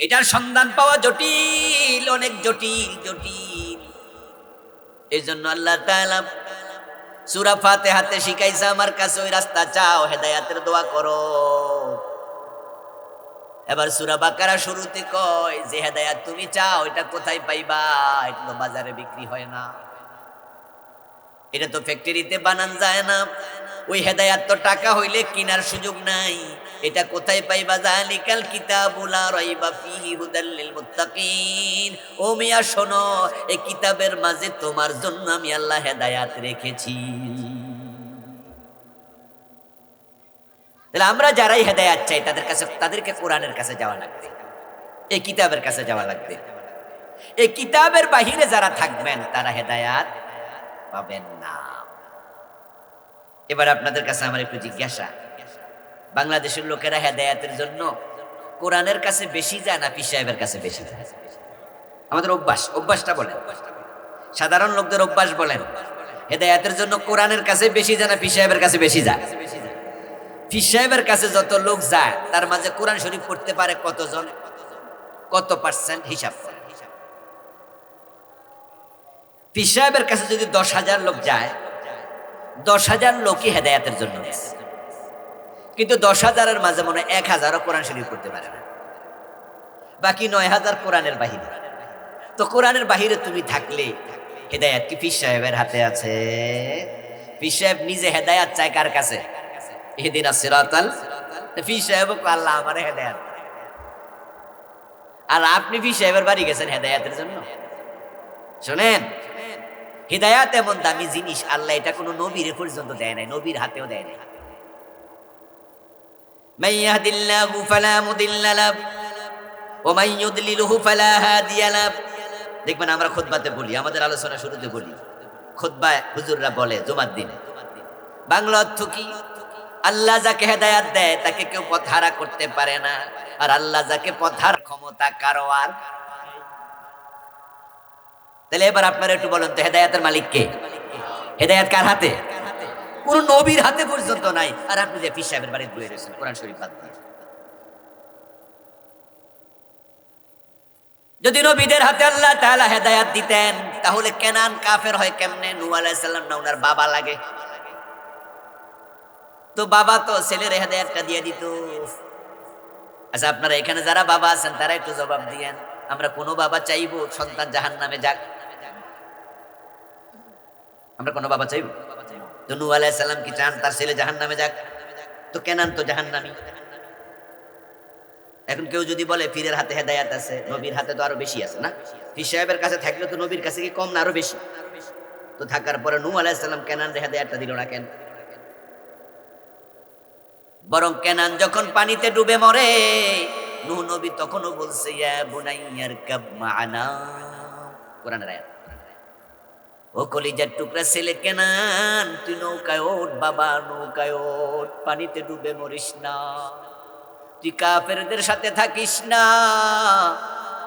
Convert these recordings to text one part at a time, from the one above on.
এটার সন্ধান পাওয়া জটিল, অনেক জটিল জটিল। এই জন্য আল্লাহ তাআলা সূরা ফাতিহাতে শিখাইছে, আমার কাছে ওই রাস্তা চাও, হেদায়েতের দোয়া করো। এবার সূরা বাকারা শুরুতে কয় যে হেদায়েত তুমি চাও, এটা কোথায় পাইবা? এটা তো বাজারে বিক্রি হয় না, এটা তো ফ্যাক্টরিতে বানান যায় না, ওই হেদায়াত তো টাকা হইলে কেনার সুযোগ নাই। এটা কোথায় পাইবা? যালিকাল কিতাবু লা রাইবা ফীহি হুদাল লিল মুত্তাকিন। ও মিয়া শোনো, এই কিতাবের মাঝে তোমার জন্য আমি আল্লাহ হেদায়াত রেখেছি। তাহলে আমরা যারাই হেদায়াত চাই তাদেরকে কোরআনের কাছে যাওয়া লাগবে, এই কিতাবের কাছে যাওয়া লাগবে। এই কিতাবের বাহিরে যারা থাকবেন তারা হেদায়াত পাবেন না। এবার আপনাদের কাছে আমার একটু জিজ্ঞাসা, বাংলাদেশের লোকেরা হেদায়াতের জন্য কোরআনের কাছে বেশি যায় না পীর সাহেবের কাছে বেশি যায়? আমাদের অভ্যাসটা বলেন, সাধারণ লোকদের অভ্যাস বলেন, হেদায়াতের জন্য কোরআনের কাছে বেশি যায় না পীর সাহেবের কাছে বেশি যায়? পীর সাহেবের কাছে যত লোক যায় তার মাঝে কোরআন শরীফ পড়তে পারে কতজন? কত পার্সেন্ট হিসাব করেন। পীর সাহেবের কাছে যদি 10,000 লোক যায়, 10,000 লোকই হেদায়াতের জন্য গেছে, কিন্তু 10,000-এর মাঝে মনে হয় 1,000-ও কোরআন শরীফ পড়তে পারে না, বাকি 9,000 কোরআনের বাহিরে। তো কোরআনের বাহিরে তুমি থাকলে হেদায়াত কি পীর সাহেবের হাতে আছে? পীর সাহেব নিজে হেদায়াত চায় কার কাছে? ইহদিনাস সিরাতাল। পীর সাহেব আল্লাহ আমার হেদায়াত। আর আপনি পীর সাহেবের বাড়ি গেছেন হেদায়াতের জন্য? শোনেন, হিদায়াত এমন দামি জিনিস, আল্লাহ এটা কোনো নবীর পর্যন্ত দেয় নাই, নবীর হাতেও দেয় নাই। মান ইয়াহদিল্লাহু ফালা মুদিল্লা লাহু ওয়া মান ইউদ্লিলহু ফালা হাদিয়া লাহু। দেখবেন আমরা খুতবাতে বলি, আমাদের আলোচনা শুরুতে বলি, খুতবায় হুজুররা বলে জুমার দিনে, বাংলা অর্থ কি? আল্লাহ যাকে হেদায়াত দেয় তাকে কেউ পথহারা করতে পারে না, আর আল্লাহ যাকে পথহার ক্ষমতা কারো আর। তাহলে এবার আপনারা একটু বলেন তো, হেদায়াতের মালিক কে? হেদায়াত কার হাতে? কোন নবীর হাতে পর্যন্ত নাই। আর আপনি যে পীর সাহেবের বাড়িতে বসে রয়েছেন কোরআন শরীফ বাদ দিয়ে। যদি নবীদের হাতে আল্লাহ তাআলা হেদায়াত দিতেন, তাহলে কেনান কাফের হয় কেমনে? নূহ আলাইহিস সালাম না ওনার বাবা লাগে? তো বাবা তো ছেলের হেদায়াতটা দিয়ে দিত। আচ্ছা, আপনারা এখানে যারা বাবা আছেন তারা একটু জবাব দিয়েন, আমরা কোন বাবা চাইবো সন্তান জাহান্নামে যাক? আমরা কোন বাবা চাইবো? তো নূহ আলাইহিস সালাম কি চান তার ছেলে জাহান্নামে যাক? তো কেনান তো জাহান্নামী। এখন কেউ যদি বলে পীরের হাতে হেদায়াত আছে, নবীর হাতে তো আরো বেশি আছে না? পীর সাহেবের কাছে থাকলে তো নবীর কাছে কি কম না আরো বেশি? তো থাকার পরে নূহ আলাইহিস সালাম কেনান রে হেদায়াতটা দিল না কেন? বরং কেনান যখন পানিতে ডুবে মরে, নূহ নবী তখনও বলছে ইয়া বুনাইয়ার কাব মা'ানা। কোরআনের আয়াত। ও কলিজার টুকরা ছেলে কেনান, তুই নৌকায় ওঠ বাবা, নৌকায় ওঠ, পানিতে ডুবে মরিস না, তুই কাফেরদের সাথে থাকিস না,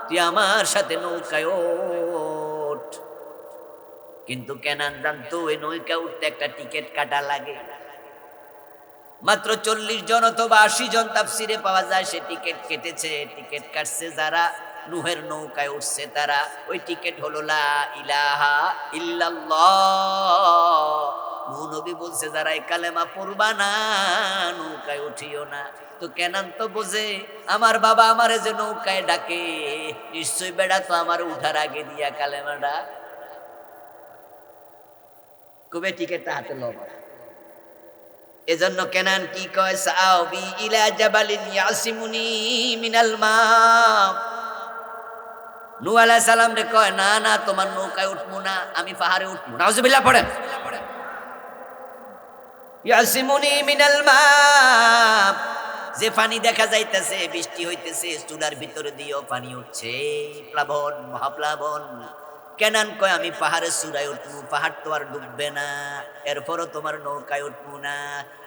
তুই আমার সাথে নৌকায় ওঠ। কিন্তু কেনান জানতো ওই নৌকা উঠতে একটা টিকিট কাটা লাগে। মাত্র 40 জন অথবা 80 জন তাফসিরে পাওয়া যায় সে টিকিট কেটেছে। টিকিট কাটছে যারা নূহের নৌকায় উঠছে তারা, ওই টিকিট হলো লা ইলাহা ইল্লাল্লাহ। নূহ নবী বলছে যারা এই কালেমা পড়বা না নৌকায় উঠিও না। তো কেনান তো বোঝে আমার বাবা আমারে যে নৌকায় ডাকে, নিশ্চয়ই বেড়া তো আমার উঠার আগে দিয়া কালেমাটা কবে টিকিটটা হাতে লবা। এজন্য কেনান কি কয়, সাআবি ইলা জাবালিন ইয়াসিমুনি মিনাল মা। নূহ আলাইহিস সালাম রে কয় না না তোমার নৌকায় উঠবো না, আমি পাহাড়ে উঠবো। নাউজুবিল্লাহ পড়েন। ইয়াসিমুনি মিনাল মা, যে পানি দেখা যাইতেছে, বৃষ্টি হইতেছে, চুলার ভিতরে দিয়েও পানি উঠছে, প্লাবন মহাপ্লাবন। কেনান কয় আমি পাহাড়ে চূড়ায় উঠবো, পাহাড় তো আর ডুববে না, এরপরও তোমার নৌকায় উঠবো না।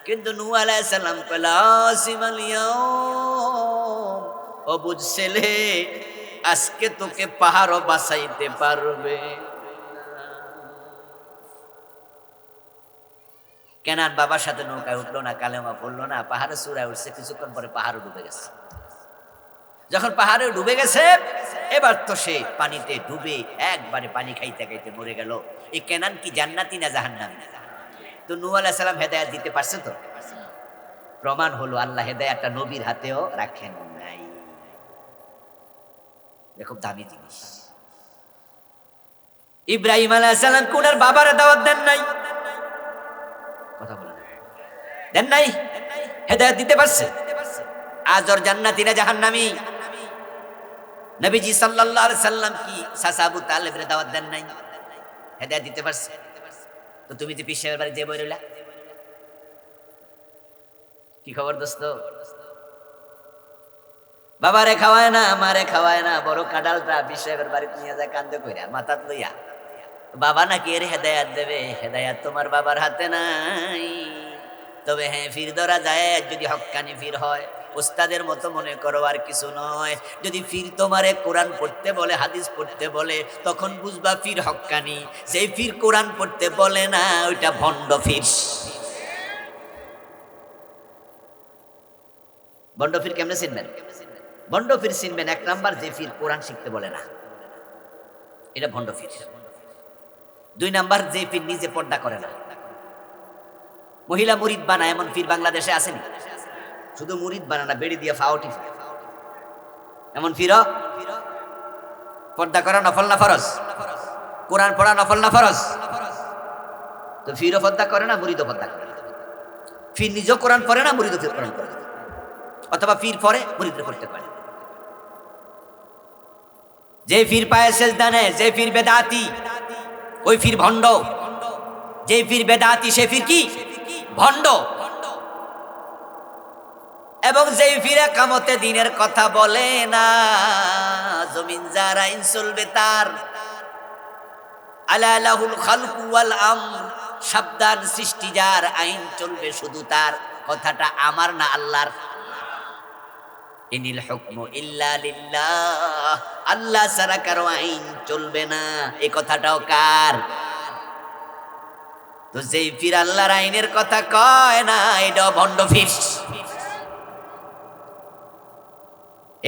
কিন্তু নূহ আলাইহিস সালাম কয় লা সিমাল ইয়াউম, ও বুঝ ছেলে, আজকে তোকে পাহাড়ও বাঁচাইতে পারবে। কেনান বাবার সাথে নৌকায় উঠলো না, কালেমা পড়লো না, পাহাড়ে চূড়ায় উঠছে, কিছুক্ষণ পরে পাহাড়ও ডুবে গেছে। যখন পাহাড়ে ডুবে গেছে, এবার তো সে পানিতে ডুবে একবারে পানি খাইতে খাইতে মরে গেল। এই কেনান কি জান্নাতি না জাহান্নামী? তো নূহ আলাইহিস সালাম হেদায়েত দিতে পারছে তো? প্রমাণ হলো আল্লাহ হেদায়েতটা নবীর হাতেও রাখেন নাই। খুব দামি জিনিস। ইব্রাহিম আলাইহিস সালাম কোনার বাবারে দাওয়াত দেন নাই, কথা বলেন, দেন নাই, হেদায়েত দিতে পারছে। আজর জান্নাতি না জাহান্নামী? নবীজি সাল্লাল্লাহু আলাইহি সাল্লাম কি চাচা আবু তালেবের দাওয়াত দেন নাই, হেদায়েত দিতে পারছে? তো তুমি যে পীর সাহেবের বাড়ি যে বই রইলা, কি খবর দোস্ত? বাবারে খাওয়ায় না, মারে খাওয়ায় না, বড় কাঁঠালটা পীর সাহেবের বাড়িতে নিয়ে যায় কান্দে কইরা মাথাত লইয়া। বাবা নাকি এর হেদায়েত দেবে? হেদায়েত তোমার বাবার হাতে নাই। তবে হ্যাঁ, ফির ধরা যায় যদি হক্কানি ফির হয়, ওস্তাদের মতো মনে করো আর কিছু নয়। যদি ফির তোমারে কোরআন পড়তে বলে, হাদিস পড়তে বলে, তখন বুঝবা ফির হক্কানি। যেই ফির কোরআন পড়তে বলে না, ওইটা ভণ্ড ফির। ভণ্ড ফির কেমনে চিনবেন? ভণ্ড ফির চিনবেন, এক নাম্বার, যে ফির কোরআন শিখতে বলে না, এটা ভণ্ড ফির। দুই নাম্বার, যে ফির নিজে পর্দা করে না, মহিলা মুরিদ বানায়, এমন ফির বাংলাদেশে আসেনি। শুধু মুরিদ বানানা, বেড়ি দিয়ে ফাওটি, এমন ফির। পর্দা করা নফল না ফরজ? কোরআন পড়া নফল না ফরজ? তো ফিরও পর্দা করে না, মুরিদও পর্দা করে না। ফির নিজেও কোরআন পড়ে না, মুরিদও কোরআন পড়ে না, অথবা ফির পড়ে মুরিদও পড়তে পারে। যে ফির পায়ে সেজদা নেয়, যে ফির বেদাতি, ওই ফির ভণ্ড। যে ফির বেদাতি, সে ফির কি? ভণ্ড। এবং যেই ফিরে কামতে দিনের কথা বলে না, জমিন যার আইন চলবে তার। আলা লাহুল খালকু ওয়াল আমর, সাবধান, সৃষ্টি যার, আইন চলবে শুধু তার। কথাটা আমার না আল্লাহর। ইনিল হুকমু ইল্লা লিল্লাহ, আল্লাহ ছাড়া কারো আইন চলবে না, এই কথাটাও কার? তো যেই ফির আল্লাহর আইনের কথা কয় না, এটাও ভণ্ড ফির,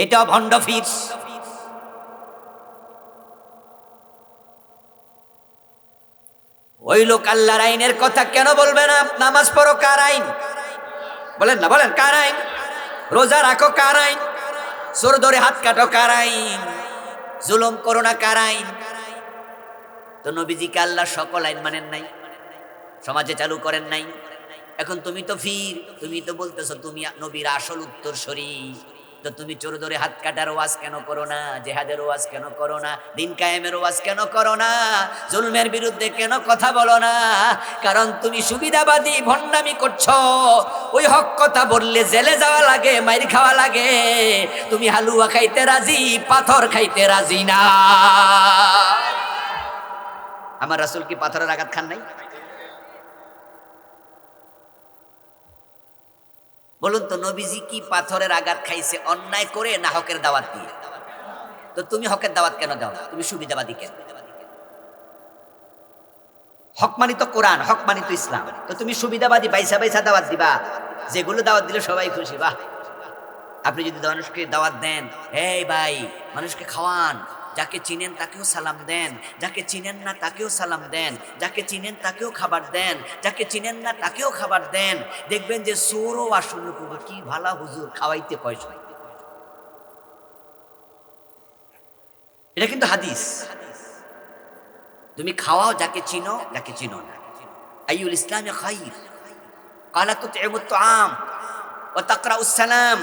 এটাও ভণ্ড ফির। ওই লোক আল্লাহর আইনের কথা কেন বলবে না? নামাজ পড়ো কার আইন? বলেন না, বলেন কার আইন? রোজা রাখো কার আইন? চোর ধরে হাত কাটো কার আইন? জুলুম করো না কার আইন? তো নবীজিকে আল্লাহ সকল আইন মানেন নাই, সমাজে চালু করেন নাই। এখন তুমি তো ফির, তুমি তো বলতেছো তুমি নবীর আসল উত্তরসূরি। তো তুমি চোর ধরে হাত কাটার ওয়াজ কেন করো না? জেহাদের ওয়াজ কেন করো না? দিন কায়েমের ওয়াজ কেন করো না? জুলমের বিরুদ্ধে কেন কথা বলো না? কারণ তুমি সুবিধাবাদী, ভণ্ডামি করছো। ওই হক কথা বললে জেলে যাওয়া লাগে, মাইর খাওয়া লাগে। তুমি হালুয়া খাইতে রাজি, পাথর খাইতে রাজি না। আমার রাসূল কি পাথরের আঘাত খান নাই? বলুন তো, নবীজি কি পাথরের আঘাত খাইছে অন্যায় করে না হকের দাওয়াত দিয়ে? তো তুমি হকের দাওয়াত কেন দাও না? তুমি সুবিধাবাদী কেন? হক মানি তো কোরআন, হক মানি তো ইসলাম। তো তুমি সুবিধাবাদী বাইসা বাইসা দাওয়াত দিবা, যেগুলো দাওয়াত দিলে সবাই খুশি। বাহ! আপনি যদি মানুষকে দাওয়াত দেন, এই ভাই মানুষকে খাওয়ান, যাকে চিনেন তাকেও সালাম দেন, যাকে চিনেন না তাকেও সালাম দেন, যাকে চিনেন তাকেও খাবার দেন, যাকে চিনেন না তাকেও খাবার দেন, দেখবেন যে চোরও আসন্ন করবে, কি ভালা হুজুর, খাওয়াইতে পয়সা। এটা কিন্তু হাদিস। তুমি খাওয়াও যাকে চিনো, যাকে চিনো না। আইয়ুল ইসলামে খাইর, ক্বালা তুতঈমুত তুআম ওয়া তাকরাউস সালাম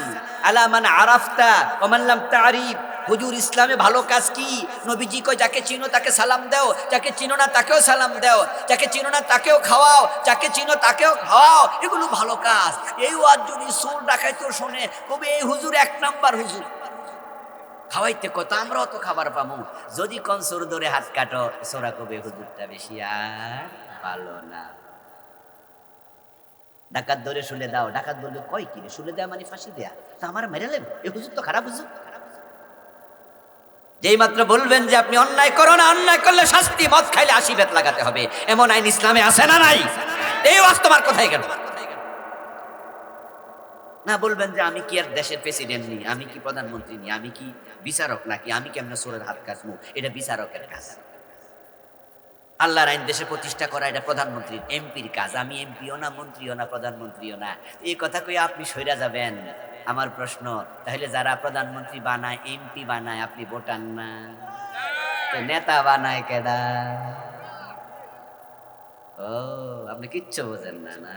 আলা মান আরাফতা ওয়া মান লাম তা'রিফ। হুজুর, ইসলামে ভালো কাজ কি? নবীজি কয় যাকে চিনো তাকে সালাম দাও, যাকে চিনো না তাকেও সালাম দাও, যাকে চিনো না তাকেও খাওয়াও, যাকে চিনো তাকেও খাওয়াও। এগুলো ভালো কাজ। এই ওয়াজ যদি চোর ডাকাইতো শোনে, কবে এই হুজুর এক নাম্বার হুজুর, খাওয়াইতে কত আমরাও তো খাবার পামু। যদি কোন চোর ধরে হাত কাটো, সোরা কবে হুজুরটা বেশি আর ভালো না। ডাকাত ধরে শুলে দাও, ডাকাত বলবে কয় কি রে, শুলে দেয়া মানে ফাঁসি দেয়া, তা আমার মেরে নেবে, এই হুজুর তো খারাপ হুজুর। যেই মাত্র বলবেন যে আপনি অন্যায় করো না, অন্যায় করলে শাস্তি, মদ খাইলে 80 বেত লাগাতে হবে, এমন আইন ইসলামে আছে না নাই? এই ওয়াজ তোমার কোথায় গেল? না বলবেন যে আমি কি আর দেশের প্রেসিডেন্ট নি, আমি কি প্রধানমন্ত্রী নি, আমি কি বিচারক নাকি, আমি কেমন সোরের হাত কাটবো, এটা বিচারকের কাজ। আল্লাহর আইন দেশে প্রতিষ্ঠা করা এটা প্রধানমন্ত্রীর এমপির কাজ। আমি এমপিও না, মন্ত্রীও না, প্রধানমন্ত্রীও না। এই কথা কই আপনি সইরা যাবেন? আমার প্রশ্ন, তাহলে যারা প্রধানমন্ত্রী বানায়, এমপি বানায়, আপনি ভোটার না, তো নেতা বানায় কেডা? ও, আপনি কিচ্ছু বোঝেন না, না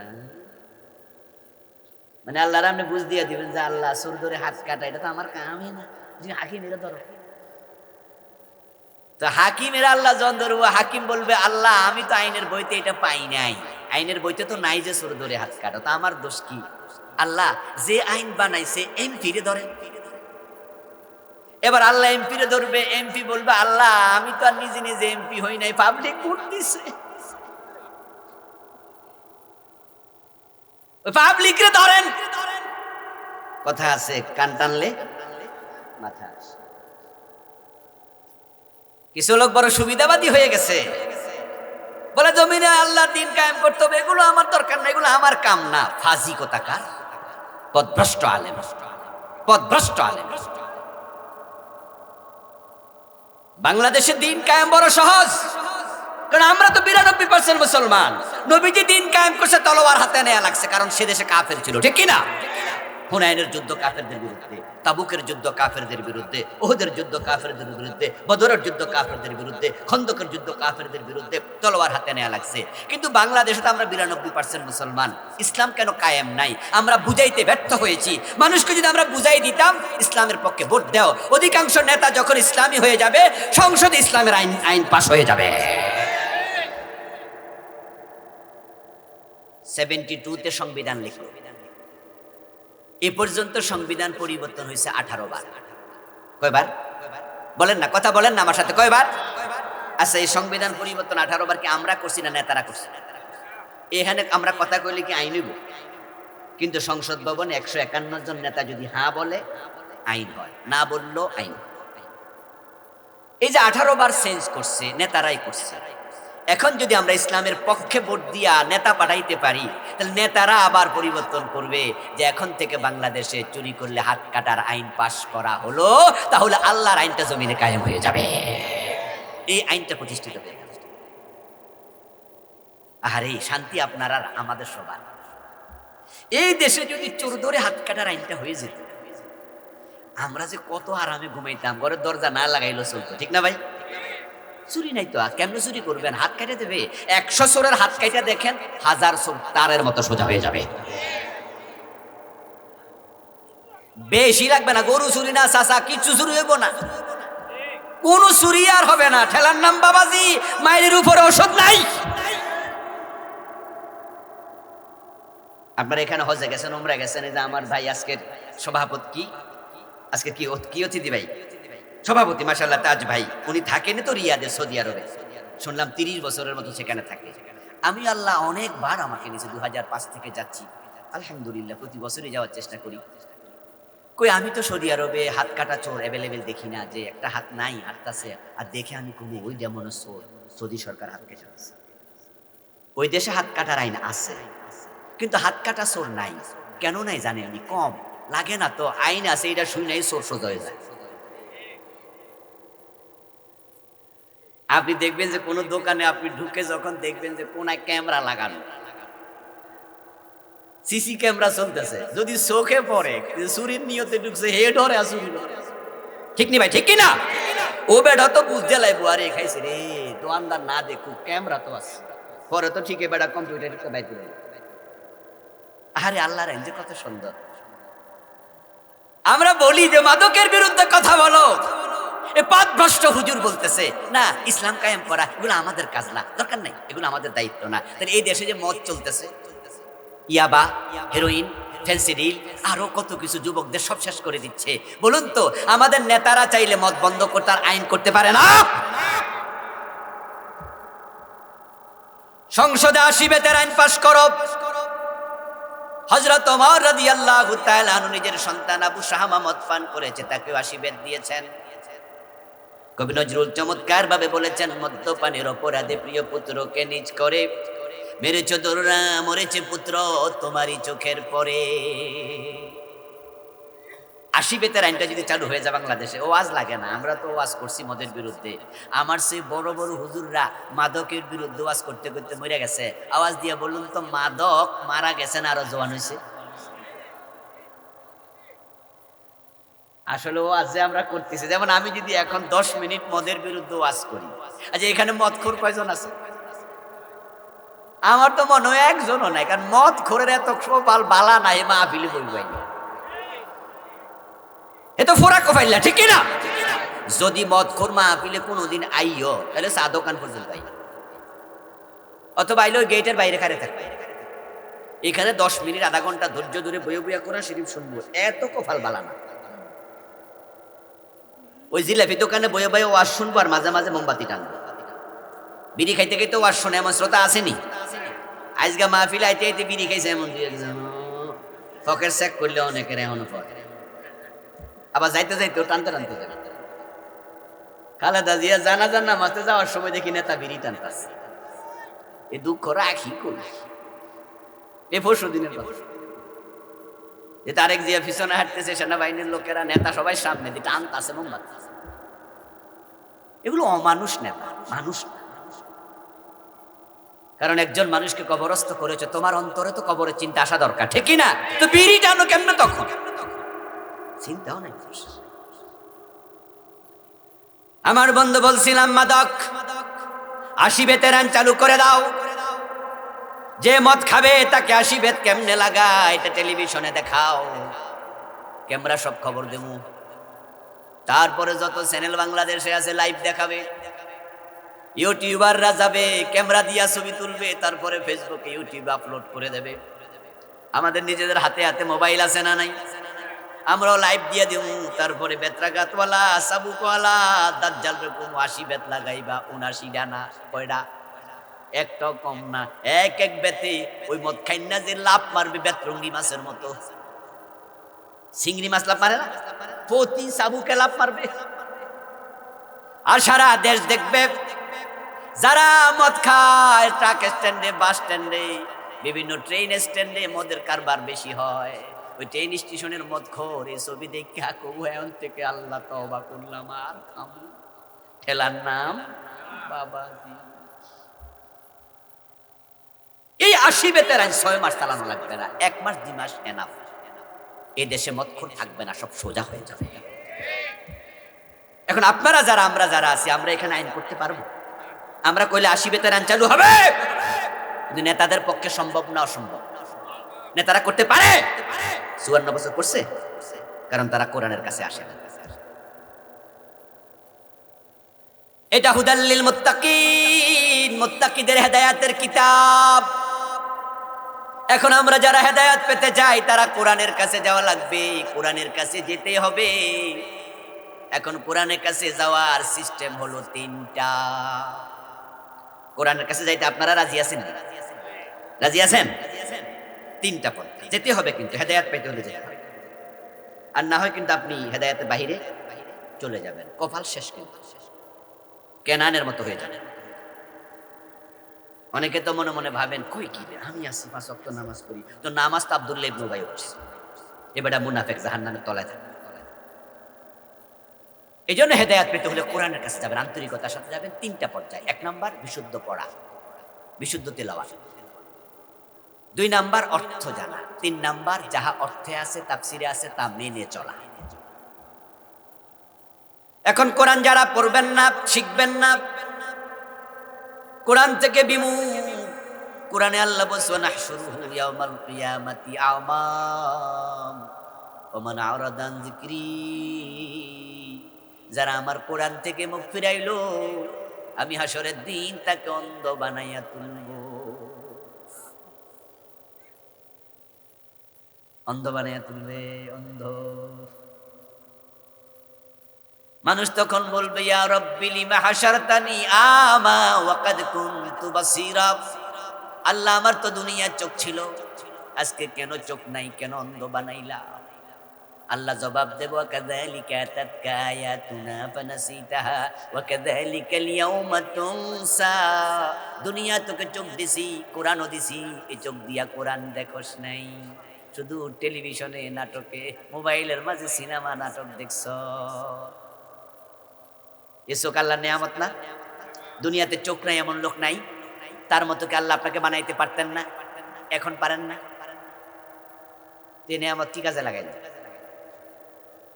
মানে আল্লাহর আপনি বুঝ দিয়ে দিবেন যে আল্লাহ সুর ধরে হাত কাটা, এটা তো আমার কামই না, হাকিমেরা ধরো। তো হাকিমের আল্লাহ জন ধরবো, হাকিম বলবে আল্লাহ আমি তো আইনের বইতে এটা পাই নাই, আইনের বইতে তো নাই যে সুর ধরে হাত কাটো, তা আমার দোষ কি? আল্লাহ যে আইন বানাইছে এমপিরে ধরে। এবার আল্লাহ এমপিরে ধরবে, এমপি বলবে আল্লাহ আমি তো আর নিজে নিজে এমপি হই নাই, পাবলিক ভোট দিছে, পাবলিকরে ধরেন। কথা আছে, কান টানলে মাথা আসে। কিছু লোক বড় সুবিধাবাদী হয়ে গেছে, বলে জমিনে আল্লাহ দিন কায়েম করতে হবে, এগুলো আমার দরকার না, এগুলো আমার কাম না। ফাজি কোথাকার, পদভ্রষ্ট আলেম, পদভ্রষ্ট আলেম। বাংলাদেশে দিন কায়েম বড় সহজ, কারণ আমরা তো ৯২% মুসলমান। নবীজি দিন কায়েম করছে তলোয়ার হাতে নেওয়া লাগছে, কারণ সে দেশে কাফের ছিল, ঠিক কিনা? হুনাইনের যুদ্ধ কাফেরদের বিরুদ্ধে, তাবুকের যুদ্ধ কাফেরদের বিরুদ্ধে, ওহদের যুদ্ধ কাফেরদের বিরুদ্ধে, বদরের যুদ্ধ কাফেরদের বিরুদ্ধে, খন্দকের যুদ্ধ কাফেরদের বিরুদ্ধে তলোয়ার হাতে নেওয়া লাগছে। কিন্তু বাংলাদেশে তো আমরা ৯২% মুসলমান, ইসলাম কেন কায়েম নাই আমরা বুঝাইতে ব্যর্থ হয়েছি। মানুষকে যদি আমরা বুঝাই দিতাম ইসলামের পক্ষে ভোট দাও, অধিকাংশ নেতা যখন ইসলামী হয়ে যাবে সংসদে ইসলামের আইন পাশ হয়ে যাবে। 72-তে সংবিধান লিখল, এ পর্যন্ত সংবিধান পরিবর্তন হয়েছে 18 বার। কয়বার বলেন না, কথা বলেন না আমার সাথে, কয়বার? আচ্ছা, এই সংবিধান পরিবর্তন 18 বার কি আমরা করছি না নেতারা করছি? এখানে আমরা কথা কইলে কি আইন হইব? কিন্তু সংসদ ভবনে 151 জন নেতা যদি হ্যাঁ বলে আইন হয়, না বললো আইন। এই যে 18 বার চেঞ্জ করছে, নেতারাই করছে। এখন যদি আমরা ইসলামের পক্ষে ভোট দিয়া নেতা পাঠাইতে পারি, তাহলে নেতারা আবার পরিবর্তন করবে যে এখন থেকে বাংলাদেশে চুরি করলে হাত কাটার আইন পাশ করা হলো, তাহলে আল্লাহর আইনটা জমিনে কায়েম হয়ে যাবে, এই আইনটা প্রতিষ্ঠিত হয়ে যাবে। আরে শান্তি আপনার আর আমাদের সবার। এই দেশে যদি চোর ধরে হাত কাটার আইনটা হয়ে যেত, আমরা যে কত আরামে ঘুমাইতাম, ঘরের দরজা না লাগাইলো চলতো, ঠিক না ভাই? চুরি নাই তো, কেমন চুরি করবেন? হাত কাটে দেবে। 100 চোরের হাত কাটা দেখেন, 1000 চোর তারের মতো সোজা হয়ে যাবে। বেশি লাগবে না, গরু চুরি না চাচা, কিচ্ছু চুরি হইব না, কোন চুরি আর হবে না। ঠেলার নাম বাবাজি, মায়ের উপরে ওষুধ নাই। আপনারা এখানে হজে গেছেন, উমরা গেছেন, এই যে আমার ভাই আজকের সভাপতি, কি আজকে কি অতিথি ভাই সভাপতি মাশাআল্লাহ তাজ ভাই, উনি থাকেন তো রিয়াদে, সৌদি আরবে। শুনলাম 30 বছরের মতো সেখানে থাকে। আমি আল্লাহ অনেকবার আমাকে নিয়েছে, 2005 থেকে যাচ্ছি, আলহামদুলিল্লাহ প্রতি বছরই যাওয়ার চেষ্টা করি। কই আমি তো সৌদি আরবে হাত কাটা চোর অ্যাভেলেবেল দেখি না, যে একটা হাত নাই হাঁটতাছে আর দেখে আমি কোনো ওই যেমন চোর, সৌদি সরকার হাত কেটে আছে। ওই দেশে হাত কাটার আইন আছে, কিন্তু হাত কাটা চোর নাই। কেন নাই জানেন? কম লাগে না তো, আইন আছে, এটা শুই নাই চোর সোজা হয়ে যায়। আপনি দেখবেন যে কোনো দোকানে আপনি ঢুকে যখন দেখবেন যে কোনায় ক্যামেরা লাগানো, সিসি ক্যামেরা চলতেছে, যদি চোখে পড়ে চুরির নিয়তে ঢুকছে, হে ডরে চুরি, ঠিক নি ভাই, ঠিক কিনা? ও বেটা তো বুঝতে লাগবো, আরে খাইছে রে, দোকানদার না দেখুক, ক্যামেরা তো আছে, পরে তো ঠিকই বেটা কম্পিউটার বাইতে। আরে আল্লাহর আইন যে কত সুন্দর। আমরা বলি যে মাদকের বিরুদ্ধে কথা বলো, এ পথভ্রষ্ট হুজুর বলতেছে না ইসলাম কায়েম করা এগুলো আমাদের কাজ না, দরকার নাই, এগুলো আমাদের দায়িত্ব না। তাহলে এই দেশে যে মদ চলতেছে, ইয়াবা, হেরোইন, ফেন্সিডিল, আরো কত কিছু যুবকদের সব শেষ করে দিচ্ছে। বলুন তো আমাদের নেতারা চাইলে মদ বন্ধ করতে আর আইন করতে পারে না? সংসদে আসিবে তার আইন পাশ করো। হযরত ওমর রাদিয়াল্লাহু তাআলা আনহু নিজের সন্তান আবু শাহামা মদ পান করেছে, তাকেও আশীর্বাদ দিয়েছেন। কবি নজরুল চমৎকার ভাবে বলেছেন, মদ্যপানের অপরাধে প্রিয় পুত্রকে নিজ করে মেরেছ দোররা, মরেছে পুত্র তোমারই চোখের পরে। 80 বেতের আইনটা যদি চালু হয়ে যায় বাংলাদেশে, ওয়াজ লাগে না। আমরা তো ওয়াজ করছি মদের বিরুদ্ধে। আমার সেই বড় বড় হুজুররা মাদকের বিরুদ্ধে ওয়াজ করতে করতে মরে গেছে। আওয়াজ দিয়ে বলুন তো, মাদক মারা গেছে না আরো জওয়ান হয়েছে? আসলে ওয়াজ যে আমরা করতেছি, যেমন আমি যদি এখন 10 মিনিট মদের বিরুদ্ধে ওয়াজ করি, আচ্ছা এখানে মদখোর কয়জন আছে? আমার তো মনে হয় একজনও নাই, কারণ মদখোরের এত বালা নাই মাহফিলে বলবাই। এ তো ফোরা কফাইলা, ঠিক কি না? যদি মদখোর মাহফিলে কোনোদিন আইও, তাহলে চা দোকান পর্যন্ত আই, অথবা আইলে ওই গেটের বাইরে খারে থাকবে। এখানে 10 মিনিট আধা ঘন্টা ধৈর্য ধরে বইয়ে বইয়া কোরআন শরীফ শুনবো, এত কপাল বালা না। ওই জিলাপি দোকানে বইয়ে বইয়ে ওয়াজ শুনবো আর মাঝে মাঝে মোমবাতি টানবো। বিড়ি খাইতে খাইতে ওয়াজ শুনে এমন শ্রোতা আসেনি? আজকে মাহফিলে আইতে আইতে বিড়ি খাইছে এমন দুই একজন, ফকের চেক করলে অনেকের এখনো ফক, আবার যাইতে যাইতেও টানতে টানতে যাবে। খালেদা জিয়া জানাজার নামাজতে যাওয়ার সময় দেখি নেতা বিড়ি টানতাছে। এই দুঃখ রাখি করি। এ পরশু দিনের কথা, যে তারেক জিয়া পিছনে হাঁটতেছে, সেনাবাহিনীর লোকেরা নেতা সবাই সামনে দিয়ে টানতাছে মোমবাতি। এগুলো অমানুষ নেতা, মানুষ না। কারণ একজন মানুষকে কবরস্থ করেছে, তোমার অন্তরে তো কবরের চিন্তা আসা দরকার, ঠিক না? তো বিড়ি টানো কেমনে তখন? চিন্তাও নাই। আমার বন্ধু বলছিলাম, মাদক 80 বেতের আইন চালু করে দাও। যে মদ খাবে তাকে 80 বেত কেমনে লাগায় এটা টেলিভিশনে দেখাও, ক্যামেরা সব খবর দেবো। তারপরে যত চ্যানেল বাংলাদেশে আছে লাইভ দেখাবে, ইউটিউবাররা যাবে ক্যামেরা দিয়া ছবি তুলবে, তারপরে ফেসবুকে ইউটিউবে আপলোড করে দেবে। আমাদের নিজেদের হাতে হাতে মোবাইল আছে না নাই? আমরাও লাইভ দিয়ে দিব। তারপরে বেত্রাঘাতওয়ালা, সাবুকওয়ালা, দাজ্জাল রকম 80 বেত লাগাইবা, 79 ডানা কয়টা? একটাও কম না। এক এক বেতে ওই মদ খাইনা যে লাভ মারবে বেতরঙ্গি মাছের মতো। চিংড়ি মাছ লাভ মারে না, প্রতি সাবুকে লাভ মারবে। আর সারা দেশ দেখবে যারা মদ খায়, ট্রাক স্ট্যান্ডে, বাস স্ট্যান্ডে, বিভিন্ন ট্রেন স্ট্যান্ডে মদের কারবার বেশি হয়। ওই ট্রেন স্টেশনের মদ খোর এই ছবি দেখে এখন থেকে আল্লাহ তওবা করলাম আর খামু। ঠেলার নাম বাবাজি। এই 80 বেতের আইন 6 মাস চালানো লাগবে না, 1 মাস 2 মাস এনাফ। এই দেশে মদখোর থাকবে না, সব সোজা হয়ে যাবে। এখন আপনারা যারা, আমরা যারা আছি, আমরা এখানে আইন করতে পারবো? আমরা কইলে 80 বেতের আইন চালু হবে, কিন্তু নেতাদের পক্ষে সম্ভব না, অসম্ভব। নেতারা করতে পারে, 54 বছর করছে, কারণ তারা কোরআনের কাছে আসে না। এটা হুদাল্লিল মুত্তাকিন, মুত্তাকিদের হেদায়েতের কিতাব। এখন আমরা যারা হেদায়েত পেতে চাই, তারা কোরআনের কাছে যাওয়া লাগবে, কোরআনের কাছে যেতে হবে। এখন কোরআনের কাছে যাওয়ার সিস্টেম হলো 3টা। কোরআনের কাছে যাইতে আপনারা রাজি আছেন? রাজি আছেন? 3টা পথ যেতে হবে, কিন্তু হেদায়েত পেতে হলে যেতে হবে। আর না হয় কিন্তু আপনি হেদায়েতের বাহিরে চলে যাবেন, কপাল শেষ, কিন্তু কেনানের মতো হয়ে যাবে। অনেকে তো মনে মনে ভাবেন, কই কি রে, আমি আসি 5 ওয়াক্ত নামাজ পড়ি, তো নামাজ তো আব্দুল্লাহ ইবনে উবাই পড়ছে, এবারে মুনাফিক, জাহান্নামের তলায় যাবে। এই জন্য হেদায়েত পেতে হলে কোরআনের কাছে যাবেন, আন্তরিকতার সাথে যাবেন। 3টা পর্যায়। 1 নাম্বার বিশুদ্ধ পড়া, বিশুদ্ধ তেলাওয়াত। 2 নাম্বার অর্থ জানা। 3 নাম্বার যাহা অর্থে আছে, তাফসিরে আছে, তা মেনে চলা। এখন কোরআন যারা পড়বেন না, শিখবেন না, কোরআন থেকে বিমুখ। কোরআনে আল্লাহ বলছেন, নাহশুরুহু ইয়াউমাল কিয়ামাতি আ'মা ওয়া মান আ'রাদা আন যিকরি। যারা আমার কোরআন থেকে মুখ ফিরাইলো, আমি হাসরের দিন তাকে অন্ধ বানাইয়া তুলব। অন্ধ বানাইয়া তুলবে, অন্ধ। মানুষ তখন বলবে, ইয়া রাব্বি লিমা হাশারতানি আমা ওয়া কাদ কুনতু বাসীরা। আল্লাহ, আমার তো দুনিয়ার চোখ ছিল, আজকে কেন চোখ নাই, কেন অন্ধ বানাইলা? আল্লাহ জবাব দেব, কাযালিকা আতাতকা আয়াতুনা ফানাসিতাহা ওয়া কাযালিকাল ইয়াউমা তুনসা। দুনিয়া তোকে চোখ দিছি, কোরআনও দিছি, এই চোখ দিয়া কোরআন দেখোস নাই। শুধু টেলিভিশনে নাটকে, মোবাইলের মাঝে সিনেমা নাটক দেখছ। এ চোখ আল্লাহর নেয়ামত না? দুনিয়াতে চোখ নাই এমন লোক নাই। তার মতো কি আল্লাহ আপনাকে বানাইতে পারতেন না? এখন পারেন না? তে নেয়ামত কি কাজে লাগাইলেন?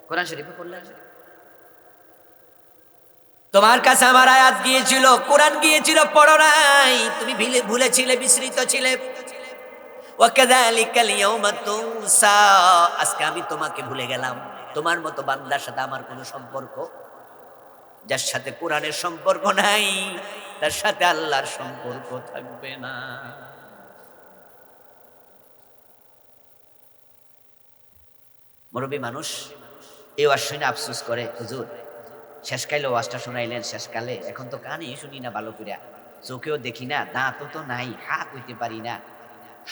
কোরআন শরীফে পড়লেন। তোমার কাছে আমার আয়াত গিয়েছিল, কোরআন গিয়েছিল, পড়ো নাই। তুমি ভুলেছিলে, বিস্মৃত ছিলে। ওয়াকাযালিকাল ইয়াউমা তুনসা, আজকে আমি তোমাকে ভুলে গেলাম। তোমার মতো বান্দার সাথে আমার কোনো সম্পর্ক, যার সাথে কোরআনের সম্পর্ক নাই তার সাথে আল্লাহর সম্পর্ক থাকবে না। মুরব্বী মানুষ এই ওয়াজ শুনে আফসোস করে, হুজুর শেষকালে ওয়াজটা শোনাইলেন, শেষকালে এখন তো কানে শুনি না ভালো করিয়া, চোখেও দেখি না, দাঁতও তো নাই, হা কইতে পারি না,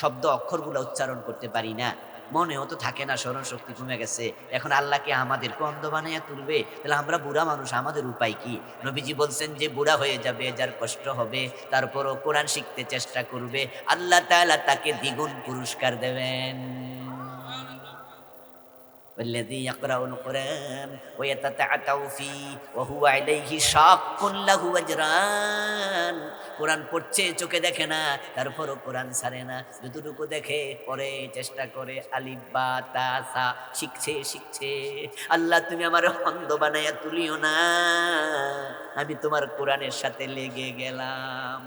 শব্দ অক্ষরগুলো উচ্চারণ করতে পারি না, মনেও তো থাকে না, স্মরণ শক্তি কমে গেছে। এখন আল্লাহকে আমাদেরকে অন্ধ বানাইয়া তুলবে? তাহলে আমরা বুড়া মানুষ, আমাদের উপায় কি? নবীজি বলছেন যে বুড়া হয়ে যাবে, যার কষ্ট হবে, তারপরও কোরআন শিখতে চেষ্টা করবে, আল্লাহ তাআলা তাকে দ্বিগুণ পুরস্কার দেবেন। والذي يقرأ القرآن ويتتعتع فيه وهو عليه شاق له أجران। কোরআন পড়ছে, চোখে দেখে না, তারপরও কোরআন ছাড়ে না, যতটুকু দেখে পড়ে, চেষ্টা করে, আলিফ বা তা সা শিখছে। আল্লাহ তুমি আমার অন্ধ বানাইয়া তুলিও না, আমি তোমার কোরআনের সাথে লেগে গেলাম।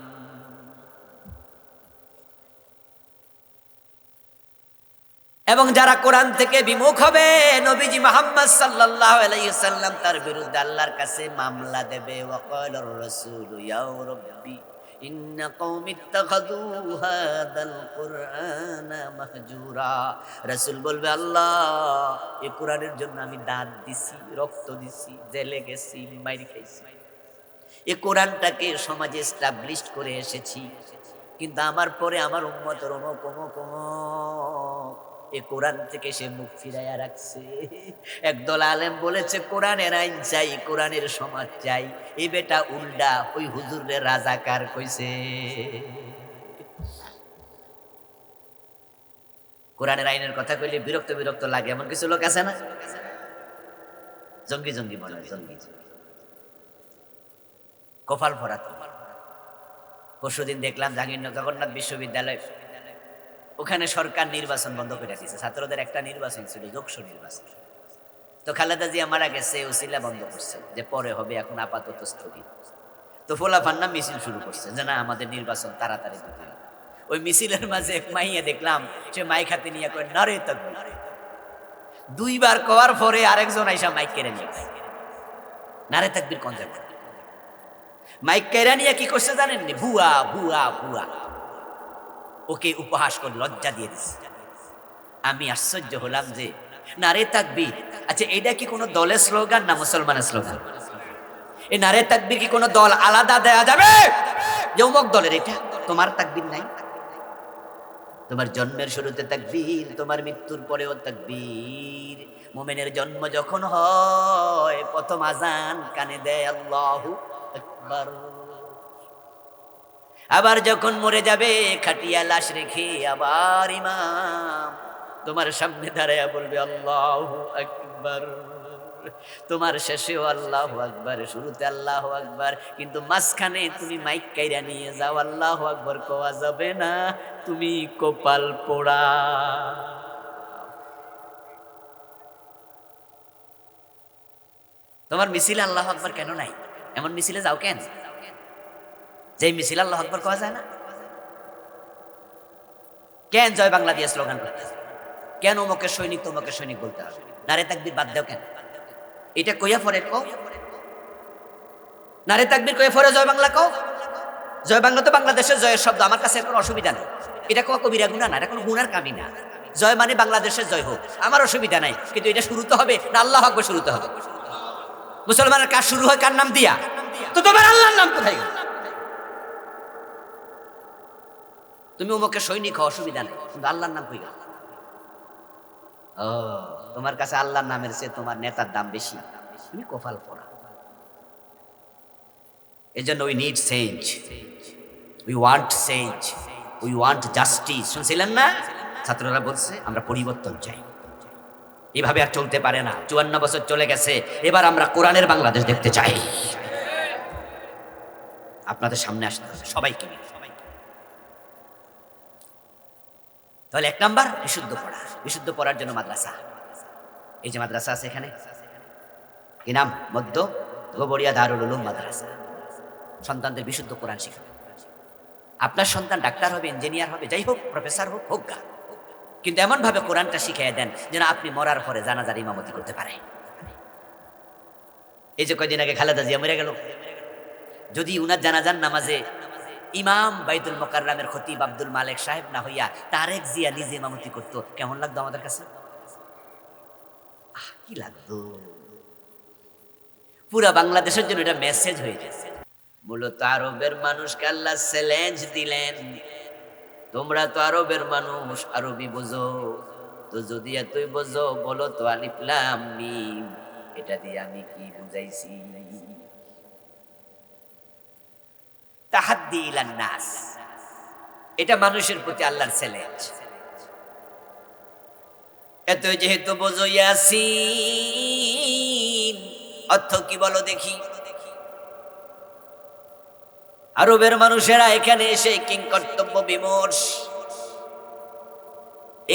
এবং যারা কোরআন থেকে বিমুখ হবে, নবীজি মুহাম্মদ সাল্লাল্লাহু আলাইহি সাল্লাম তার বিরুদ্ধে আল্লাহর কাছে মামলা দেবে। ওয়াকালার রাসূল ইয়া রাব্বি ইন্না কওমি ইত্তাখাযু হাযাল কুরআনা মাহজুরা। রাসূল বলবে, আল্লাহ এই কোরআনের জন্য আমি দাঁত দিছি, রক্ত দিছি, জেলে গেছি, মাইর খাইছি, এই কোরআনটাকে সমাজে এস্টাবলিশ করে এসেছি, কিন্তু আমার পরে আমার উম্মতের অমুক এই কোরআন থেকে সে মুখ ফিরাইয়া রাখছে। একদল আলেম বলেছে কোরআনের আইন চাই, কোরআনের সমাজ চাই, এই বেটা উল্টা ওই হুজুরের রাজাকার কইছে। কোরআনের আইনের কথা কইলে বিরক্ত লাগে, এমন কিছু লোক আছে না? জঙ্গি মনে হয়, জঙ্গি কপাল ভরা। পরশুদিন দেখলাম জাহাঙ্গীরনগর জগন্নাথ বিশ্ববিদ্যালয়, ওখানে সরকার নির্বাচন বন্ধ করে দিয়েছে। ছাত্রদের একটা নির্বাচন ছিল, যোগসু নির্বাচন। তো খালেদা জিয়া মারা গেছে, ওসিলা বন্ধ করছে, যে পরে হবে, এখন আপাতত স্থগিত। তো ফোলাফান্না মিছিল শুরু করছে যে না, আমাদের নির্বাচন তাড়াতাড়ি দিতে হবে। ওই মিছিলের মাঝে এক মাইয়া দেখলাম, সে মাইক হাতে নিয়ে কয় নারে তাকবীর। দুইবার কওয়ার পরে আরেকজন আইসা মাইক কেড়ে নিয়েছে। নারে তাকবীর কোন যাবে? মাইক কেড়ে নিয়ে কি করছে জানেন? ভুয়া ভুয়া ভুয়া, ওকে উপহাস করে লজ্জা দিয়ে দিচ্ছে। আমি আশ্চর্য হলাম যে নারে তাকবীর, আচ্ছা এটা কি কোনো দলের স্লোগান না মুসলমানের স্লোগান? এই নারে তাকবীর কি কোনো দল আলাদা দেয়া যাবে যে অমুক দলের? এটা তোমার তাকবীর নাই? তোমার জন্মের শুরুতে তাকবীর, তোমার মৃত্যুর পরেও তাকবীর। মুমিনের জন্ম যখন হয় প্রথম আজান কানে দেয় আল্লাহু আকবার। আবার যখন মরে যাবে খাটিয়া লাশ রেখে আবার ইমাম তোমার সামনে দাঁড়ায়া বলবে আল্লাহু আকবার। তোমার শেষেও আল্লাহু আকবার, শুরুতে আল্লাহু আকবার, কিন্তু মাঝখানে তুমি মাইক কাইরা নিয়ে যাও, আল্লাহু আকবার কোয়া যাবে না, তুমি কপাল পোড়া। তোমার মিছিলে আল্লাহু আকবার কেন নাই? এমন মিছিলে যাও কেন যে মিছিল আল্লাহু আকবার কোয়া যায় না? কেন জয় বাংলা দিয়ে স্লোগান করতে? কেন অমুকের সৈনিক তোমাকে সৈনিক বলতে হবে? নারে তাকবীর বাদ দাও কেন? এটা কইয়া পরে কও, নারে তাকবীর কইয়া পরে জয় বাংলা কও। জয় বাংলা তো বাংলাদেশের জয়ের শব্দ, আমার কাছে কোনো অসুবিধা নেই। এটা কোনো কবিরা গুনাহ না, এটা কোনো গুনার কামি না। জয় মানে বাংলাদেশের জয় হোক, আমার অসুবিধা নাই, কিন্তু এটা শুরুতে হবে না আল্লাহু আকবার শুরুতে হবে? মুসলমানের কাজ শুরু হয় কার নাম দিয়া? তো তোমার আল্লাহর নাম কোথায় গেল? তুমি অমুকের সৈনিক হও, অসুবিধা নেই, কিন্তু আল্লাহর নাম কই গেল? ও, তোমার কাছে আল্লাহর নামের চেয়ে তোমার নেতার দাম বেশি, তুমি কপাল পোড়া। এজন্য we need change, we want change, we want justice. শুনছিলেন না? ছাত্ররা বলছে আমরা পরিবর্তন চাই, এভাবে আর চলতে পারে না, 54 বছর চলে গেছে, এবার আমরা কোরআনের বাংলাদেশ দেখতে চাই। আপনাদের সামনে আসতে হবে সবাইকে নিয়ে। তাহলে 1 নাম্বার বিশুদ্ধ পড়া, বিশুদ্ধ পড়ার জন্য মাদ্রাসা। এই যে মাদ্রাসা আছে এখানে, কি নাম? মধ্য গোবরিয়া দারুল উলুম মাদ্রাসা। সন্তানদের বিশুদ্ধ কোরআন শিখাবে। আপনার সন্তান ডাক্তার হবে, ইঞ্জিনিয়ার হবে, যাই হোক, প্রফেসর হোক, হোক গা, কিন্তু এমন ভাবে কোরআনটা শিখিয়ে দেন যেন আপনি মরার পরে জানাজার ইমামতি করতে পারে। এই যে কয়দিন আগে খালেদা জিয়া মরে গেল, যদি উনার জানাজার নামাজে ইমাম বাইতুল মোকাররমের খতিব আব্দুল মালেক সাহেব না হইয়া তারেক জিয়া নিজে ইমামতি করতো, কেমন লাগতো আমাদের কাছে? কি লাগতো! পুরা বাংলাদেশের জন্য এটা মেসেজ হয়ে গেছে। মূলত আরবের মানুষকে আল্লাহ চ্যালেঞ্জ দিলেন, তোমরা তো আরবের মানুষ, আরবি বোঝো, তো যদি এতই বোঝো বলো তো আলিফ লাম মিম, এটা দিয়ে আমি কি বুঝাইছি? তাহাদ্দি ইলান নাস, এটা মানুষের প্রতি আল্লাহর চ্যালেঞ্জ। এত যেহেতু বোঝো, ইয়াসিন অর্থ কি বলো দেখি? আরবের মানুষেরা এখানে এসে কিংকর্তব্য বিমর্ষ,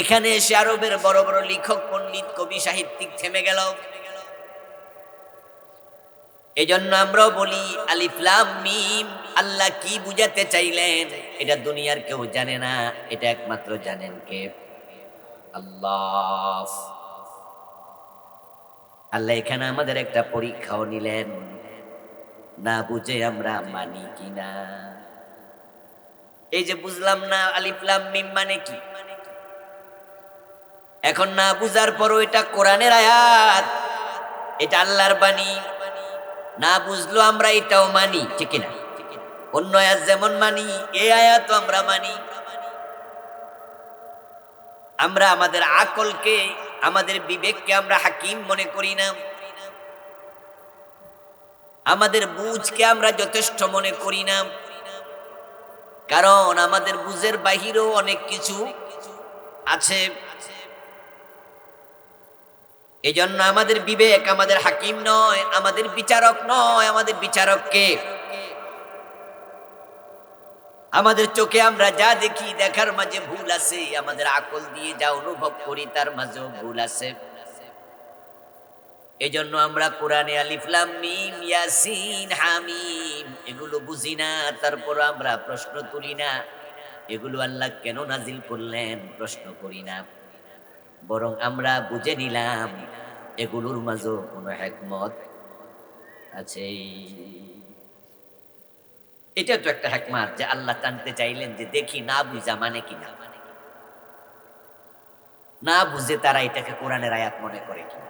এখানে এসে আরবের বড় বড় লেখক, পণ্ডিত, কবি, সাহিত্যিক থেমে গেল। এজন্য আমরাও বলি আলিফ লাম মিম, আল্লাহ কি বুঝাতে চাইলেন এটা দুনিয়ার কেউ জানে না, এটা একমাত্র জানেন কে? আল্লাহ। আল্লাহ এখানে আমাদের একটা পরীক্ষাও নিলেন, না বুঝে আমরা মানি কিনা। এই যে বুঝলাম না আলিফ লাম মিম মানে কি, এখন না বুঝার পরও এটা কোরআনের আয়াত, এটা আল্লাহর বাণী, না বুঝলো আমরা এটাও মানি, ঠিক না? অন্য আয়াত যেমন মানি, এই আয়াতও আমরা মানি। আমরা আমাদের আকলকে, আমাদের বিবেককে আমরা হাকিম মনে করি না, আমাদের বুঝকে আমরা যথেষ্ট মনে করি না, কারণ আমাদের বুঝের বাহিরেও অনেক কিছু আছে। এই জন্য আমাদের বিবেক আমাদের হাকিম নয়, আমাদের বিচারক নয়, আমাদের বিচারককে। আমাদের চোখে আমরা যা দেখি, দেখার মাঝে ভুল আছে, আমাদের আকল দিয়ে যা অনুভব করি তার মাঝেও ভুল আছে। এজন্য আমরা কোরআনে আলিফ লাম মিম ইয়াসিন হামিম এগুলো বুঝি না, তারপর আমরা প্রশ্ন তুলি না, এগুলো আল্লাহ কেন নাজিল করলেন প্রশ্ন করি না, বরং আমরা বুঝে নিলাম এগুলোর মাঝে কোনো হিকমত আছে। এটা তো একটা হিকমত যে আল্লাহ জানতে চাইলেন যে দেখি না বুঝা মানে কি না, না বুঝে তারা এটাকে কোরআনের আয়াত মনে করে কিনা।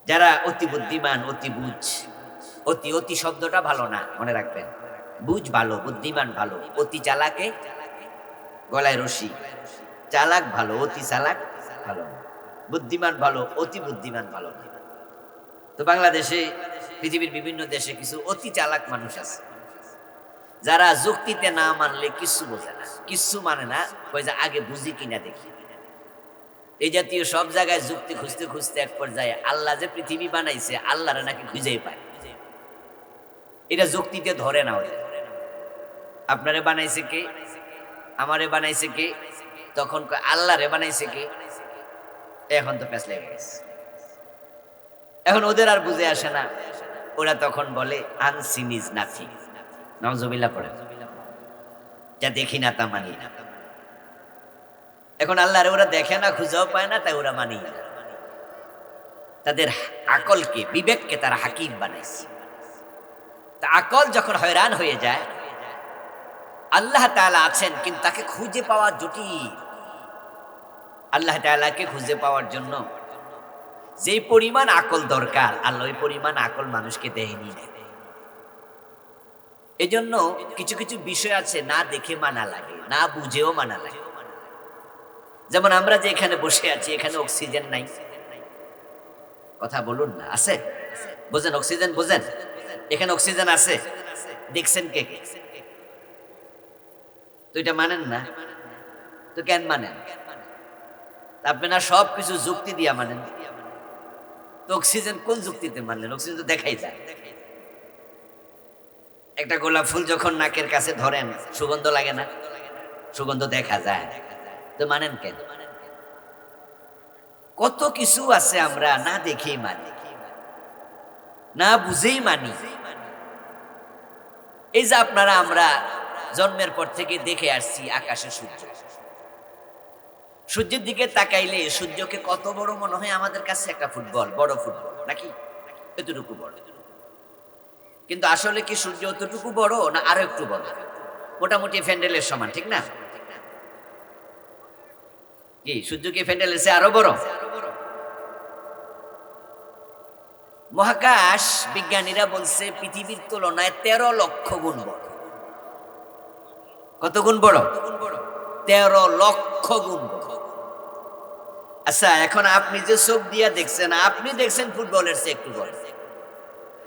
যারা অতি বুদ্ধিমান, অতি বুঝ, অতি অতি শব্দটা ভালো না, মনে রাখবেন। বুঝ ভালো, বুদ্ধিমান ভালো, অতি চালাকে গলায় রশি। চালাক ভালো, অতি চালাক ভালো না। বুদ্ধিমান ভালো, অতি বুদ্ধিমান ভালো না। তো বাংলাদেশে, পৃথিবীর বিভিন্ন দেশে কিছু অতি চালাক মানুষ আছে, যারা যুক্তিতে না মানলে কিচ্ছু বোঝে না, কিচ্ছু মানে না, কই যে আগে বুঝি কিনা দেখি। এই জাতীয় সব জায়গায় যুক্তি খুঁজতে খুঁজতে এক পর্যায়ে আল্লাহ যে পৃথিবী বানাইছে আল্লাহরে নাকি খুঁজেই পায়। এটা যুক্তিতে ধরে না। ওই আপনারে বানাইছে কে, আমারে বানাইছে কে, তখন আল্লাহরে বানাইছে কে, এখন তো প্যাঁচ লেগে গেছে। এখন ওদের আর বুঝে আসে না, ওরা তখন বলে আনসিন ইজ নাথিং। নাউজুবিল্লাহ পড়ে, যা দেখি না তা মানি না। এখন আল্লাহরে ওরা দেখে না, খুঁজেও পায় না, তাই ওরা মানি না। তাদের আকলকে, বিবেককে তারা হাকিম বানাইছে। তা আকল যখন হয়রান হয়ে যায়, আল্লাহ তাআলা আছেন কিন্তু তাকে খুঁজে পাওয়া জটিল। আল্লাহ তাআলাকে খুঁজে পাওয়ার জন্য যে পরিমাণ আকল দরকার, আল্লাহ ওই পরিমাণ আকল মানুষকে দেয়নি। এজন্য কিছু কিছু বিষয় আছে না দেখে মানা লাগে, না বুঝেও মানা লাগে। যেমন আমরা যে এখানে বসে আছি, এখানে অক্সিজেন নাই, কথা বলুন না, আছে? বোঝেন অক্সিজেন, বোঝেন? এখানে অক্সিজেন আছে, দেখছেন কে কে? তো এটা মানেন না, তো কেন মানেন? আপনি না সব কিছু যুক্তি দিয়া মানেন, তো অক্সিজেন কোন যুক্তিতে মানলেন? অক্সিজেন তো দেখাই যায়। একটা গোলাপ ফুল যখন নাকের কাছে ধরেন সুগন্ধ লাগে না? সুগন্ধ দেখা যায়, তো মানেন কেন? কত কিছু আছে আমরা না দেখেই মানি, না বুঝেই মানি। এই যে আপনারা আমরা জন্মের পর থেকে দেখে আসছি আকাশে সূর্য, সূর্যের দিকে তাকাইলে সূর্যকে কত বড় মনে হয় আমাদের কাছে, একটা ফুটবল, বড় ফুটবল নাকি, এতটুকু বড়। কিন্তু আসলে কি সূর্য অতটুকু বড় না আরো একটু বড়? মোটামুটি ফ্যান্ডেলের সমান, ঠিক না? কি সূর্য কি ফ্যান্ডেলের চেয়ে আরো বড়? মহাকাশ বিজ্ঞানীরা বলছে পৃথিবীর তুলনায় 13 লক্ষ গুণ বড়। কত গুণ বড়? 13 লক্ষ গুণ বড়। আচ্ছা, এখন আপনি যে চোখ দিয়া দেখছেন, আপনি দেখছেন ফুটবলের চেয়ে একটু বড়,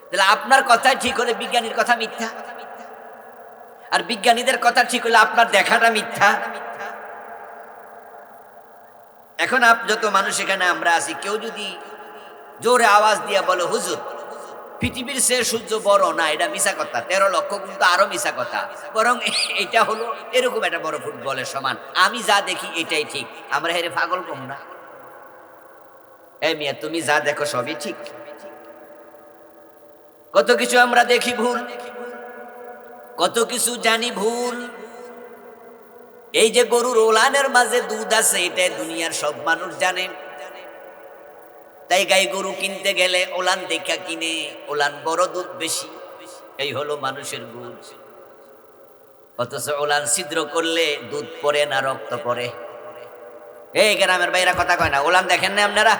তাহলে আপনার কথা ঠিক হলে বিজ্ঞানীর কথা মিথ্যা, আর বিজ্ঞানীদের কথা ঠিক হলে আপনার দেখাটা মিথ্যা। এখন যত মানুষ এখানে আমরা আছি, কেউ যদি জোরে আওয়াজ দিয়া বলে হুজুর পৃথিবীর চেয়ে সূর্য বড় না, এটা মিছা কথা। 13 লক্ষ গুণ তো আরো মিছা কথা, বরং এটা হলো এরকম একটা বড় ফুটবলের সমান, আমি যা দেখি এটাই ঠিক। আমরা হেরে পাগল কম না? এই মিয়া, তুমি যা দেখো সবই ঠিক? কত কিছু আমরা দেখি ভুল, কত কিছু জানি ভুল। এই যে গরুর ওলানের মাঝে দুধ আছে, এটাই দুনিয়ার সব মানুষ জানে। তাই গাই গরু কিনতে গেলে ওলান দেখা কিনে, ওলান বড় দুধ বেশি, এই হলো মানুষের বুঝ। অথচ ওলান ছিদ্র করলে দুধ পড়ে না, রক্ত পড়ে। এই গ্রামের বাইরা কথা কয় না, ওলান দেখেন না আপনারা?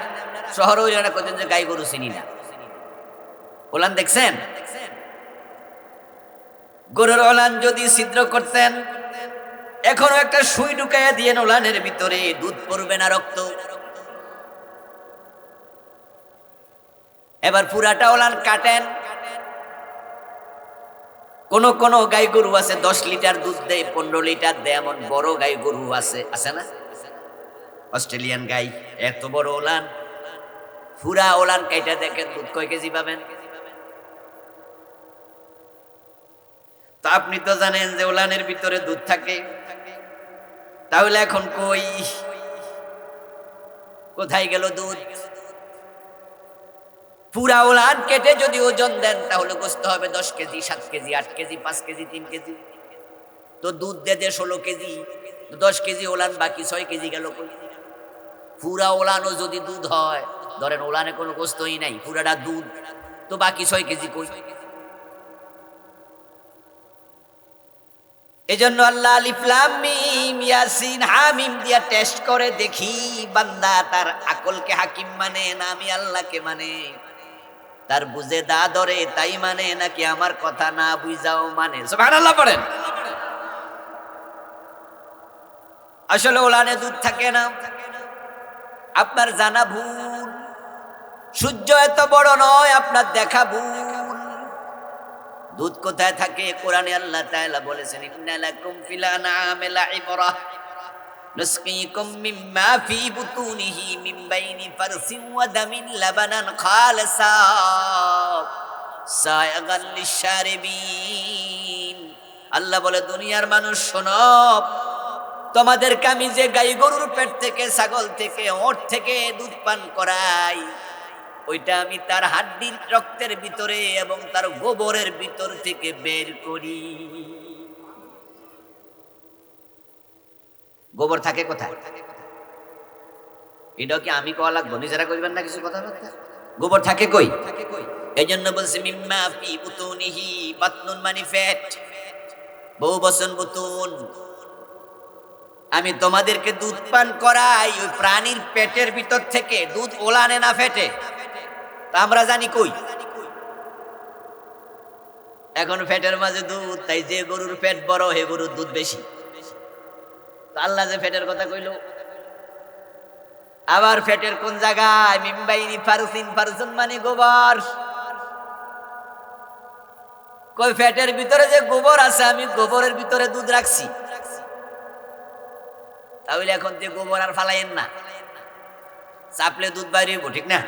শহরে ওই জন্য কতজন যে গাই গরু চিনি না, ওলান দেখছেন? গরুর ওলান যদি ছিদ্র করতেন, এখনো একটা সুই ঢুকাইয়া দিয়ে ওলানের ভিতরে, দুধ পড়বে না, রক্ত। এবার পুরাটা ওলান কাটেন। কোন কোন গাই গরু আছে 10 লিটার দুধ দেয়, 15 লিটার দেয়, এমন বড় গাই গরু আছে, আছে না? অস্ট্রেলিয়ান গাই, এত বড় ওলান। পুরা ওলান কাইটা দেখেন দুধ কয় কেজি পাবেন? তো আপনি তো জানেন যে ওলানের ভিতরে দুধ থাকে, তাহলে এখন কোথায় গেল দুধ? পুরা ওলান কেটে যদি ওজন দেন, তাহলে বুঝতে হবে 10 KG, 7 KG, 8 KG, 5 KG, 3 KG. তো দুধ দে 16 কেজি, 10 কেজি ওলান, বাকি 6 কেজি গেল কই? পুরা ওলানও যদি দুধ হয়, ধরেন ওলানে কোনো গোস্তই নাই, পুরাটা দুধ, তো বাকি 6 কেজি কই? এজন্য আল্লাহ আলিফ লাম মিম ইয়াসিন হামিম দিয়া টেস্ট করে দেখি বান্দা তার আকলকে হাকিম মানে না আমি আল্লাহকে মানে, তার বুঝে দা ধরে তাই মানে নাকি আমার কথা না বুঝাও মানে। সুবহানাল্লাহ পড়েন। আসলে ওলানে দুধ থাকে না, আপনার জানা ভুল। সূর্য এত বড় নয়, আপনার দেখা ভুল। দুধ কোথায় থাকে? কোরআনে আল্লাহ তাআলা বলেছেন ইন্না লাকুম ফিল আনআমি লাইবরা নুসকিকুম মিম্মা ফি বুতুনিহি মিন বাইনি ফারসিন ওয়া দামিন লাবানান খালিসা সায়গান লিশারিবিন। আল্লাহ বলে দুনিয়ার মানুষ শোনো, তোমাদেরকে আমি যে গাই গরুর পেট থেকে, ছাগল থেকে, ওট থেকে দুধ পান করাই, ওইটা আমি তার হাড্ডির রক্তের ভিতরে এবং তার গোবরের ভিতর থেকে বের করি। গোবর থাকে কোথায়? এটাও কি আমি কোয়া লাগবো? নিজেরা করবেন না কিছু কথাবার্তা? গোবর থাকে কই? এই জন্য বলছে মিম্মা ফি বুতুনিহি, বাতনুন মানে পেট, বহু বচন বুতুন। আমি তোমাদেরকে দুধ পান করাই ওই প্রাণীর পেটের ভিতর থেকে, দুধ ওলানে না ফেটে। তা আমরা জানি কই? এখন ফ্যাটের মাঝে দুধ, তাই যে গরুর পেট বড় হে গরুর দুধ বেশি। আল্লাহ যে ফ্যাটের কথা কইল, আবার ফ্যাটের কোন জায়গায়? মিম্বাইনি ফারুসিন, ফারুসুন মানে গোবর। কই ফ্যাটের ভিতরে যে গোবর আছে, আমি গোবরের ভিতরে দুধ রাখছি। তাহলে এখন থেকে গোবর আর ফালাইয়েন না, চাপলে দুধ বাইরে হইব, ঠিক না?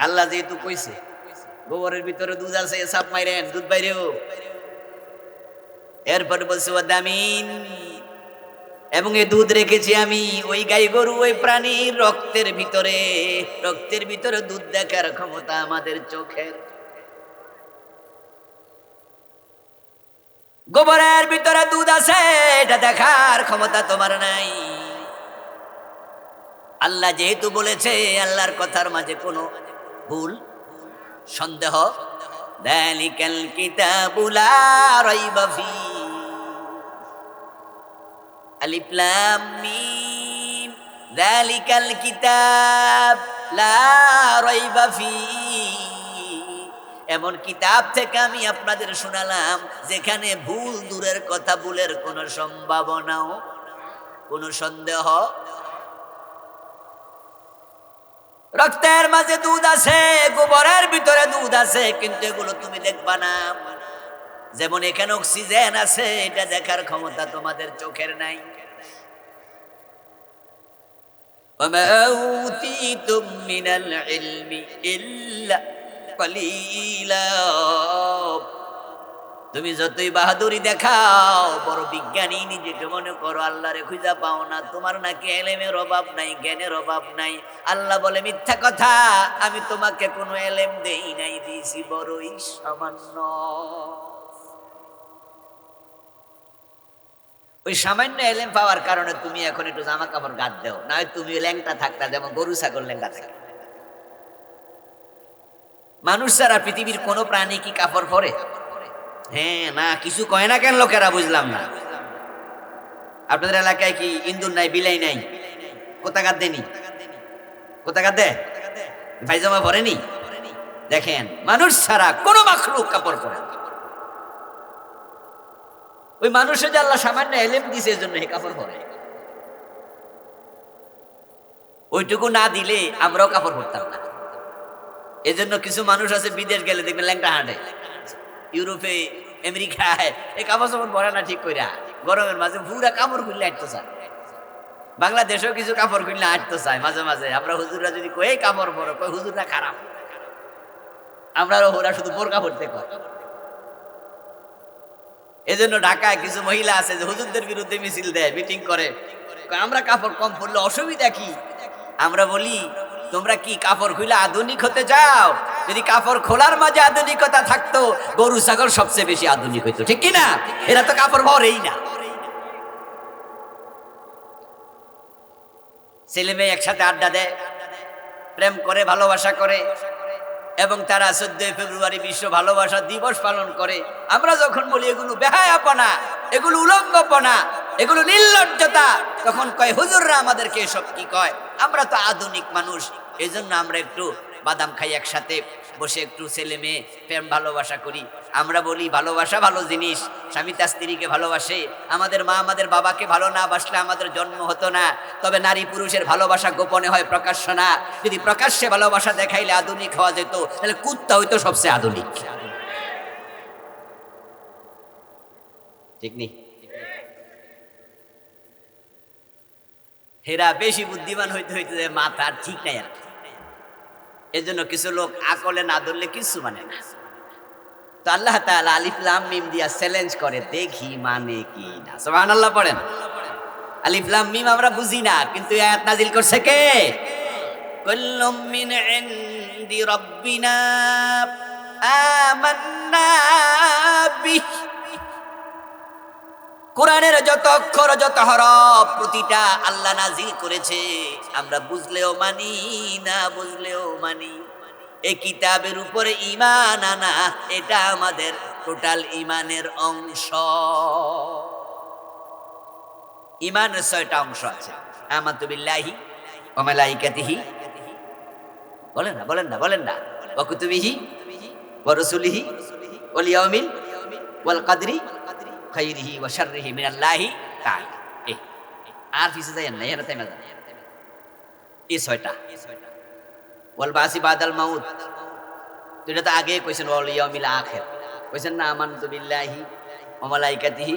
আল্লাহ যেহেতু কইছে গোবরের ভিতরে দুধ আছে, চাপ মাইরেন দুধ বাইরে হইব। এরপরে বলছে ওয়াদামিন, এবং এই দুধ রেখেছি আমি ওই গাই গরু ওই প্রাণীর রক্তের ভিতরে। রক্তের ভিতরে দুধ দেখার ক্ষমতা আমাদের চোখের। গোবরের ভিতরে দুধ আছে, এটা দেখার ক্ষমতা তোমার নাই। আল্লাহ যেহেতু বলেছে, আল্লাহর কথার মাঝে কোনো ভুল সন্দেহ, যালিকাল কিতাবু লা রাইবা ফীহি, আলিফ লাম মিম, যালিকাল কিতাব লা রাইবা ফীহি, এমন কিতাব থেকে আমি আপনাদের শোনালাম যেখানে ভুল দূরের কথা, ভুলের কোনো সম্ভাবনাও, কোনো সন্দেহ। রক্তের মাঝে দুধ আছে, গোবরের ভিতরে দুধ আছে, কিন্তু এগুলো তুমি দেখবা না। যেমন এখানে অক্সিজেন আছে, এটা দেখার ক্ষমতা তোমাদের চোখের নাই। ওমা উতীতুম মিনাল ইলমি ইল্লা কলিলা, তুমি যতই বাহাদুরি দেখাও, বড় বিজ্ঞানী নিজেকে মনে করো, আল্লাহরে খুঁজা পাও না, তোমার নাকি এলেমের অভাব নাই, জ্ঞানের অভাব নাই। আল্লাহ বলে মিথ্যা কথা, আমি তোমাকে কোনো এলেম দেই নাই, দিয়েছি বড়ই সামান্য। ওই সামান্য এলেম পাওয়ার কারণে তুমি এখন একটু জামা কাপড় গাদ দেও, না হয় তুমি ল্যাংটা থাকতা, যেমন গরু ছাগল ল্যাংটা থাকে। মানুষ ছাড়া পৃথিবীর কোন প্রাণী কি কাপড় পরে? হ্যাঁ না, কিছু কয় না কেন লোকেরা? বুঝলাম না। আপনাদের এলাকায় কি ইন্দুর নাই, বিলাই নাই? কোথাকার দেনি? কোথাকার দে? পায়জামা পরেনি? দেখেন, মানুষ ছাড়া কোন মাখলুক কাপড় পরে না। ওই মানুষের যে আল্লাহ সামান্য এলেম দিছে, এজন্য এই কাপড় পরে। ওইটুকু না দিলে আমরাও কাপড় পরতাম না। এজন্য কিছু মানুষ আছে বিদেশ গেলে দেখবেন ল্যাংটা হাঁটে, ইউরোপে আমেরিকায় এই কাপড় চাপড় পরে না ঠিক কইরা, গরমের মাঝে পুরা কাপড় খুললে হাঁটতে চায়। বাংলাদেশেও কিছু কাপড় খুললে হাঁটতে চায় মাঝে মাঝে। আমরা হুজুররা যদি কই কাপড় পরো, কই হুজুররা খারাপ, আমরা ওরা শুধু বোরকা পরতে কয়। এজন্য ঢাকায় কিছু মহিলা আছে যে হুজুরদের বিরুদ্ধে মিছিল দেয়, মিটিং করে, আমরা কাপড় কম পরলে অসুবিধা কি? আমরা বলি, তোমরা কি কাপড় খুলে আধুনিক হতে চাও? যদি কাপড় খোলার মাঝে আধুনিকতা থাকতো, গরু ছাগল সবচেয়ে বেশি আধুনিক হইতো, ঠিক কি না? এরা তো কাপড় পরেই না। ছেলে মেয়ে একসাথে আড্ডা দেয়, প্রেম করে, ভালোবাসা করে, এবং তারা 14 ফেব্রুয়ারি বিশ্ব ভালোবাসা দিবস পালন করে। আমরা যখন বলি এগুলো বেহায়াপনা, এগুলো উলঙ্গপনা, এগুলো নির্লজ্জতা, তখন কয় হুজুররা আমাদেরকে এসব কি কয়? আমরা তো আধুনিক মানুষ, এজন্য আমরা একটু বাদাম খাই, একসাথে বসে একটু ছেলে মেয়ে প্রেম ভালোবাসা করি। আমরা বলি ভালোবাসা ভালো জিনিস, স্বামী তার স্ত্রীকে ভালোবাসে। আমাদের মা আমাদের বাবাকে ভালো না বাসলে আমাদের জন্ম হতো না। তবে নারী পুরুষের ভালোবাসা গোপনে হয়, প্রকাশ্য না। যদি প্রকাশ্যে ভালোবাসা দেখাইলে আধুনিক হওয়া যেত, তাহলে কুত্তা হইতো সবচেয়ে আধুনিক, ঠিক নেই? হেরা বেশি বুদ্ধিমান হইতে হইতে মাথা ঠিক নাই আর। এজন্য কিছু লোক আকলে না ধরলে কিছু মানে না। তো আল্লাহ তাআলা আলিফ লাম মিম দিয়া চ্যালেঞ্জ করে, দেখি মানে কি না। সুবহানাল্লাহ পড়েন। আলিফ লাম মিম আমরা বুঝি না, কিন্তু এই আয়াত নাজিল করছে কে? কুল্লুম মিন ইনদি রাব্বিনা আমান্না বিহি। কোরআনের যত অক্ষর, যত হরফ, প্রতিটা আল্লাহ নাজিল করেছে। আমরা বুঝলেও মানি, না বুঝলেও মানি। এই কিতাবের উপরে ঈমান আনা, এটা আমাদের টোটাল ঈমানের অংশ। ঈমানের 6টা অংশ আছে। আমানতু বিল্লাহি ওয়া মালাইকাতিহি, বলেন না, বলেন না, বলেন না, ওয়া কুতুবিহি ওয়া রাসূলিহি ওয়াল ইয়াউমিল ওয়াল কদরি খাইরিহি ওয়া শাররিহি মিনাল্লাহি তাআলা। আর কিছু জানেন না? এরা তাই না, এই 6টা। ওয়াল বাসি বাদাল মাউত, তো এটা তো আগে কইছেন। ওয়াল ইয়াউমিল আখির কইছেন না? আমানতু বিল্লাহি ওয়া মালাইকাতিহি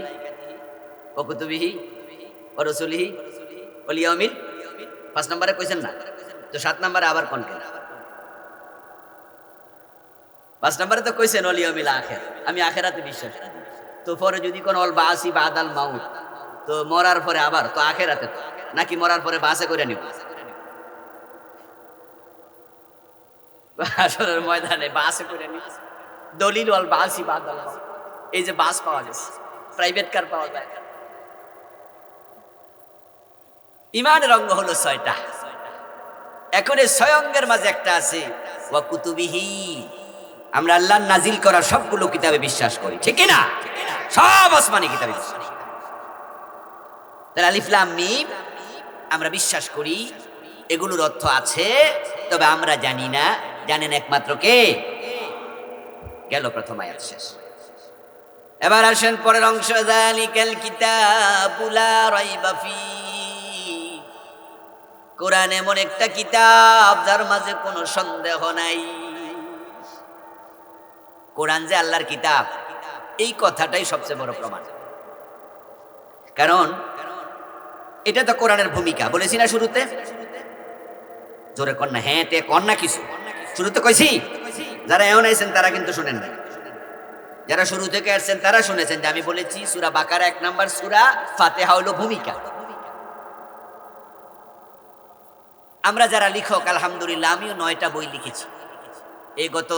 ওয়া কুতুবিহি ওয়া রাসূলিহি ওয়াল ইয়াউমিল 5 নম্বরে কইছেন না তো 7 নম্বরে আবার কোন কেন 5 নম্বরে তো কইছেন ওয়াল ইয়াউমিল আখির আমি আখিরাতে বিশ্বাস করি তো পরে যদি কোন অল বাসি বাদাল মাউত তো মরার পরে আবার তো আখিরাতে তো নাকি মরার পরে বাসে করে নিব আসরের ময়দানে বাসে করে নিব দলিল ওয়াল বাসি বাদাল মাউত এই যে বাস পাওয়া যায় প্রাইভেট কার পাওয়া যায় ইমানের অঙ্গ হলো 6টা এখন এই 6 অঙ্গের মাঝে একটা আছে ওয়া কুতুবিহি আমরা আল্লাহর নাজিল করা সবগুলো কিতাবে বিশ্বাস করি ঠিক কি না সব আসমানি কিতাবে বিশ্বাস তাহলে আলিফ লাম মিম আমরা বিশ্বাস করি এগুলোর অর্থ আছে তবে আমরা জানি না জানেন একমাত্র কে গেল প্রথম আয়াত শেষ এবার আসেন পরের অংশ যালিকাল কিতাবু লা রাইবা ফি কোরআন এমন একটা কিতাব যার মাঝে কোনো সন্দেহ নাই কোরআন যে আল্লাহর কিতাব এই কথাটাই সবচেয়ে বড় প্রমাণ কারণ এটা তো কোরআনের ভূমিকা বলেছি না শুরুতে জোরে কন্যা হ্যাঁ তে কন্যা কিছু শুরুতে কইছি যারা এমন আইছেন তারা কিন্তু শুনেন না যারা শুরু থেকে আসছেন তারা শুনেছেন যে আমি বলেছি সূরা বাকারা 1 নাম্বার সূরা ফাতিহা হলো ভূমিকা আমরা যারা লিখক আলহামদুলিল্লাহ আমিও 9টা বই লিখেছি এই গত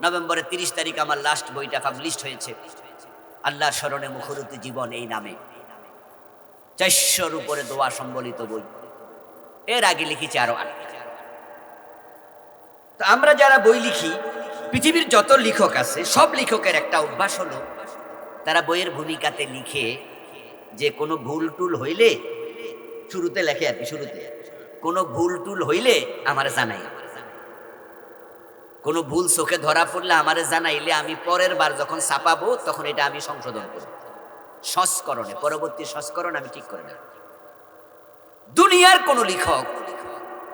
নভেম্বরের 30 তারিখ আমার লাস্ট বইটা পাবলিশড হয়েছে আল্লাহর শরণে মুখরিত জীবন এই নামে 400-র উপরে দোয়া সম্বলিত বই এর আগে লিখেছি আরো তো আমরা যারা বই লিখি পৃথিবীর যত লেখক আছে সব লেখকের একটা অভ্যাস হলো তারা বইয়ের ভূমিকাতে লিখে যে কোনো ভুল টুল হইলে শুরুতে লেখে আর কি শুরুতে কোনো ভুল টুল হইলে আমারে জানাই কোনো ভুল চোখে ধরা পড়লে আমারে জানাইলে আমি পরের বার যখন ছাপাবো তখন এটা আমি সংশোধন করব সংস্করণে পরবর্তী সংস্করণ আমি ঠিক করে নেব দুনিয়ার কোন লেখক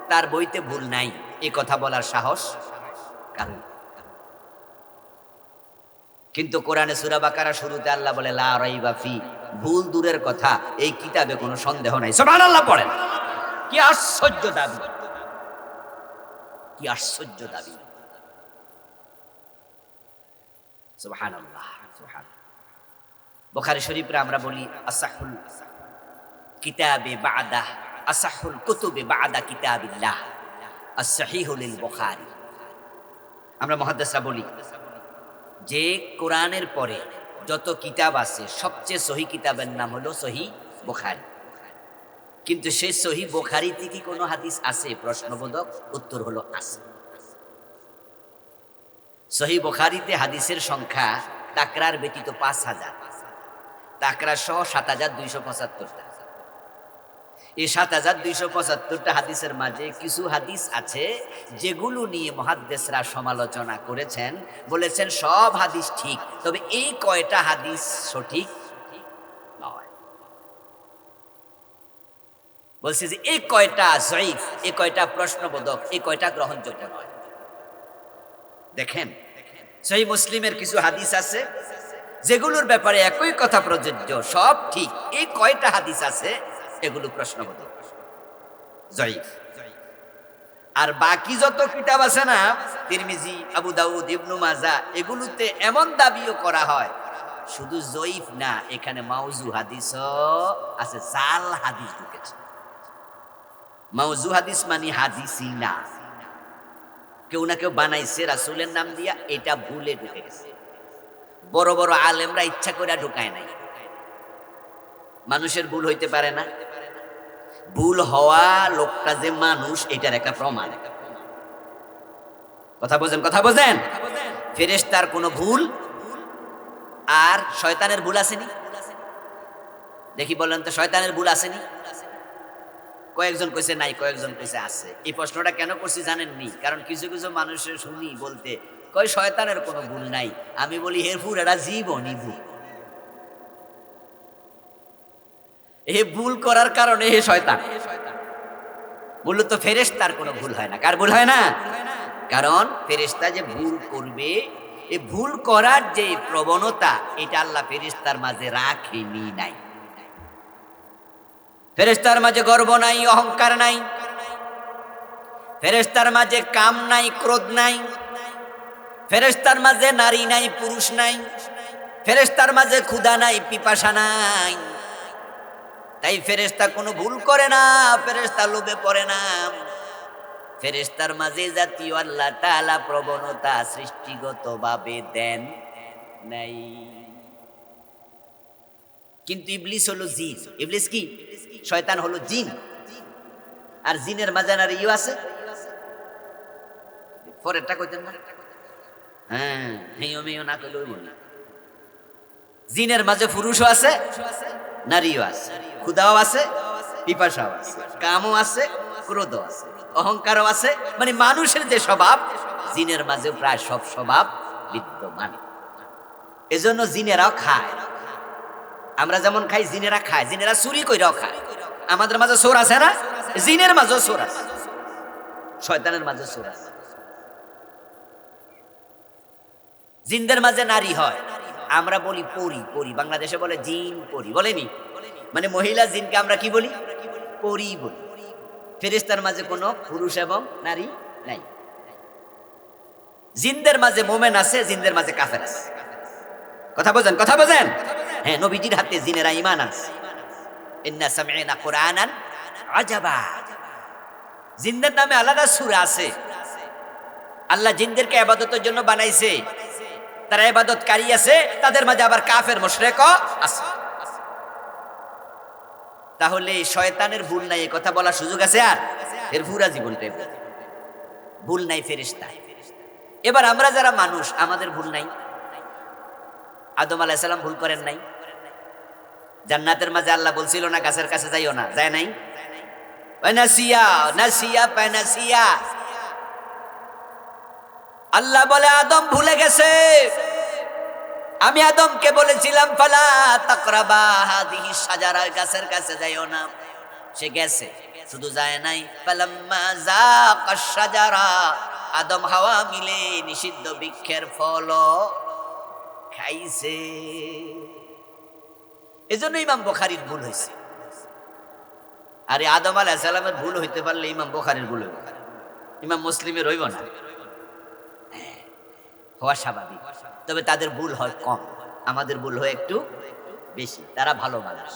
তার বইতে ভুল নাই এই কথা বলার সাহস কারণ কিন্তু কোরআনে সূরা বাকারা শুরুতে আল্লাহ বলে লা রাইবা ফি ভুল দূরের কথা এই কিতাবে কোনো সন্দেহ নাই সুবহানাল্লাহ পড়েন কি আশ্চর্য দাবি কি আশ্চর্য দাবি সুবহানাল্লাহ সুবহান বুখারী শরীফে আমরা বলি আসাহুল কিতাবে বাদা আসাহুল কুতুবে বাদা কিতাবিল্লাহ as-sahihul বুখারী আমরা মুহাদ্দিসরা বলি যে কোরআনের পরে যত কিতাব আছে সবচেয়ে সহি কিতাবের নাম হলো সহি বুখারী কিন্তু সেই সহি বুখারীতে কি কোনো হাদিস আছে প্রশ্নবোধক উত্তর হলো আছে সহি বুখারীতে হাদিসের সংখ্যা তাকরার ব্যতীত 5000 তাকরার সহ 7275টা এই 7275টা হাদিসের মাঝে কিছু হাদিস আছে যেগুলো নিয়ে মুহাদ্দিসরা সমালোচনা করেছেন বলেছেন সব হাদিস ঠিক তবে এই কয়টা হাদিস সঠিক নয় বলছে যে এই কয়টা যঈফ এই কয়টা প্রশ্নবোধক এই কয়টা গ্রহণযোগ্য নয় দেখেন সহিহ মুসলিমের কিছু হাদিস আছে যেগুলোর ব্যাপারে একই কথা প্রযোজ্য সব ঠিক এই কয়টা হাদিস আছে এগুলো প্রশ্নবোধক যঈফ আর বাকি যত কিতাব আছে না তিরমিজি আবু দাউদ ইবনু মাজাহ এগুলোতে এমন দাবিও করা হয় শুধু যঈফ না এখানে মাউযু হাদিসও আছে জাল হাদিস ঢুকেছে মাউযু হাদিস মানে হাদিসই না কেউ না কেউ বানাইছে রাসূলের নাম দিয়া এটা ভুলে ঢুকে গেছে বড় বড় আলেমরা ইচ্ছা করে ঢুকায় নাই মানুষের ভুল হইতে পারে না ভুল হওয়া লোকটা যে মানুষ এটার একটা প্রমাণ কথা বোঝেন ফেরেশতার কোনো ভুল আর শয়তানের ভুল আসেনি দেখি বলেন তো শয়তানের ভুল আসেনি কয়েকজন কইছে নাই কয়েকজন কইছে আছে এই প্রশ্নটা কেন করছি জানেননি কারণ কিছু কিছু মানুষের শুনি বলতে কয় শয়তানের কোনো ভুল নাই আমি বলি এর ভুল এটা জীবনই ভুল এ ভুল করার কারণে হে শয়তান মূলত ফেরেশতার কোনো ভুল হয় না কার ভুল হয় না কারণ ফেরেশতা যে ভুল করবে এই ভুল করার যে প্রবণতা এটা আল্লাহ ফেরেশতার মাঝে রাখেনি নাই ফেরেশতার মাঝে গর্ব নাই, অহংকার নাই, ফেরেশতার মাঝে কাম নাই, ক্রোধ নাই, ফেরেশতার মাঝে নারী নাই, পুরুষ নাই, ফেরেশতার মাঝে ক্ষুধা নাই, পিপাসা নাই। তাই ফেরেশতা কোনো ভুল করে না, ফেরেশতা লোভে পড়ে না। ফেরেশতার মাঝে জাতীয় আল্লাহ তাআলা প্রবণতা সৃষ্টিগতভাবে দেন নাই। কিন্তু ইবলিস হলো জিন। ইবলিস কি? শয়তান হলো জিন। আর জিনের মাঝে নারীও আছে। পরেরটা কইতেন না? হ্যাঁ, হেইও মেইও না কইলে হইব না। জিনের মাঝে পুরুষও আছে, নারীও আছে, ক্ষুধাও আছে, পিপাসাও আছে, কামও আছে, ক্রোধও আছে, অহংকারও আছে। মানে মানুষের যে স্বভাব, জিনের মাঝে প্রায় সব স্বভাব বিদ্যমান। এজন্য জিনেরাও খায়। আমরা যেমন খাই, জিনেরা খায়। জিনেরা চুরি কইরাও খায়। আমাদের মাঝে চোর আছে না? জিনের মাঝেও চোর আছে, শয়তানের মাঝে চোর আছে। জিনদের মাঝে নারী হয়, আমরা বলি পরি। পরি বাংলাদেশে বলে জিন পরি, বলেনি? মানে মহিলা জিনকে আমরা কি বলি? পরি বলি। ফেরেশতার মাঝে কোনো পুরুষ এবং নারী নাই। জিনদের মাঝে মোমেন আছে, জিনদের মাঝে কাফের আছে। কথা বোঝেন? কথা বোঝেন? হ্যাঁ, নবীজির হাতে জিনেরা ঈমান আছে। ইন্না সামি'না কুরআনান আজাবা। জিনদের নামে আলাদা সূরা আছে। আল্লাহ জিনদেরকে ইবাদতের জন্য বানাইছে। তারা ইবাদতকারী আছে, তাদের মাঝে আবার কাফের মুশরিকও আছে। তাহলে শয়তানের ভুল নাই, কথা বলার সুযোগ আছে? আর এর পুরা জীবনটাই ভুল নাই ফেরেশতা। এবার আমরা যারা মানুষ, আমাদের ভুল নাই? আদম আলাইহিস সালাম ভুল করেন নাই? জান্নাতের মাঝে আল্লাহ বলছিল না গাছের কাছে যাইও না, যায় নাই? নাসিয়া নাসিয়া পানাসিয়া। আল্লাহ বলে আদম ভুলে গেছে। আমি আদমকে বলেছিলাম ফালা তাকরাবা হাদিহি শাজারা, গাছের কাছে যাইও না। সে গেছে, শুধু যায় নাই। ফালাম্মা যাকাশ শাজারা, আদম হাওয়া মিলে নিষিদ্ধ বৃক্ষের ফল খাইছে। এজন্য ইমাম বুখারীর ভুল হয়েছে। আরে আদম আলাইহিস সালামের ভুল হইতে পারলে ইমাম বুখারীর ভুল হইব, ইমাম মুসলিমের হইব না? হওয়া স্বাভাবিক। তবে তাদের ভুল হয় কম, আমাদের ভুল হয় একটু বেশি। তারা ভালো মানুষ।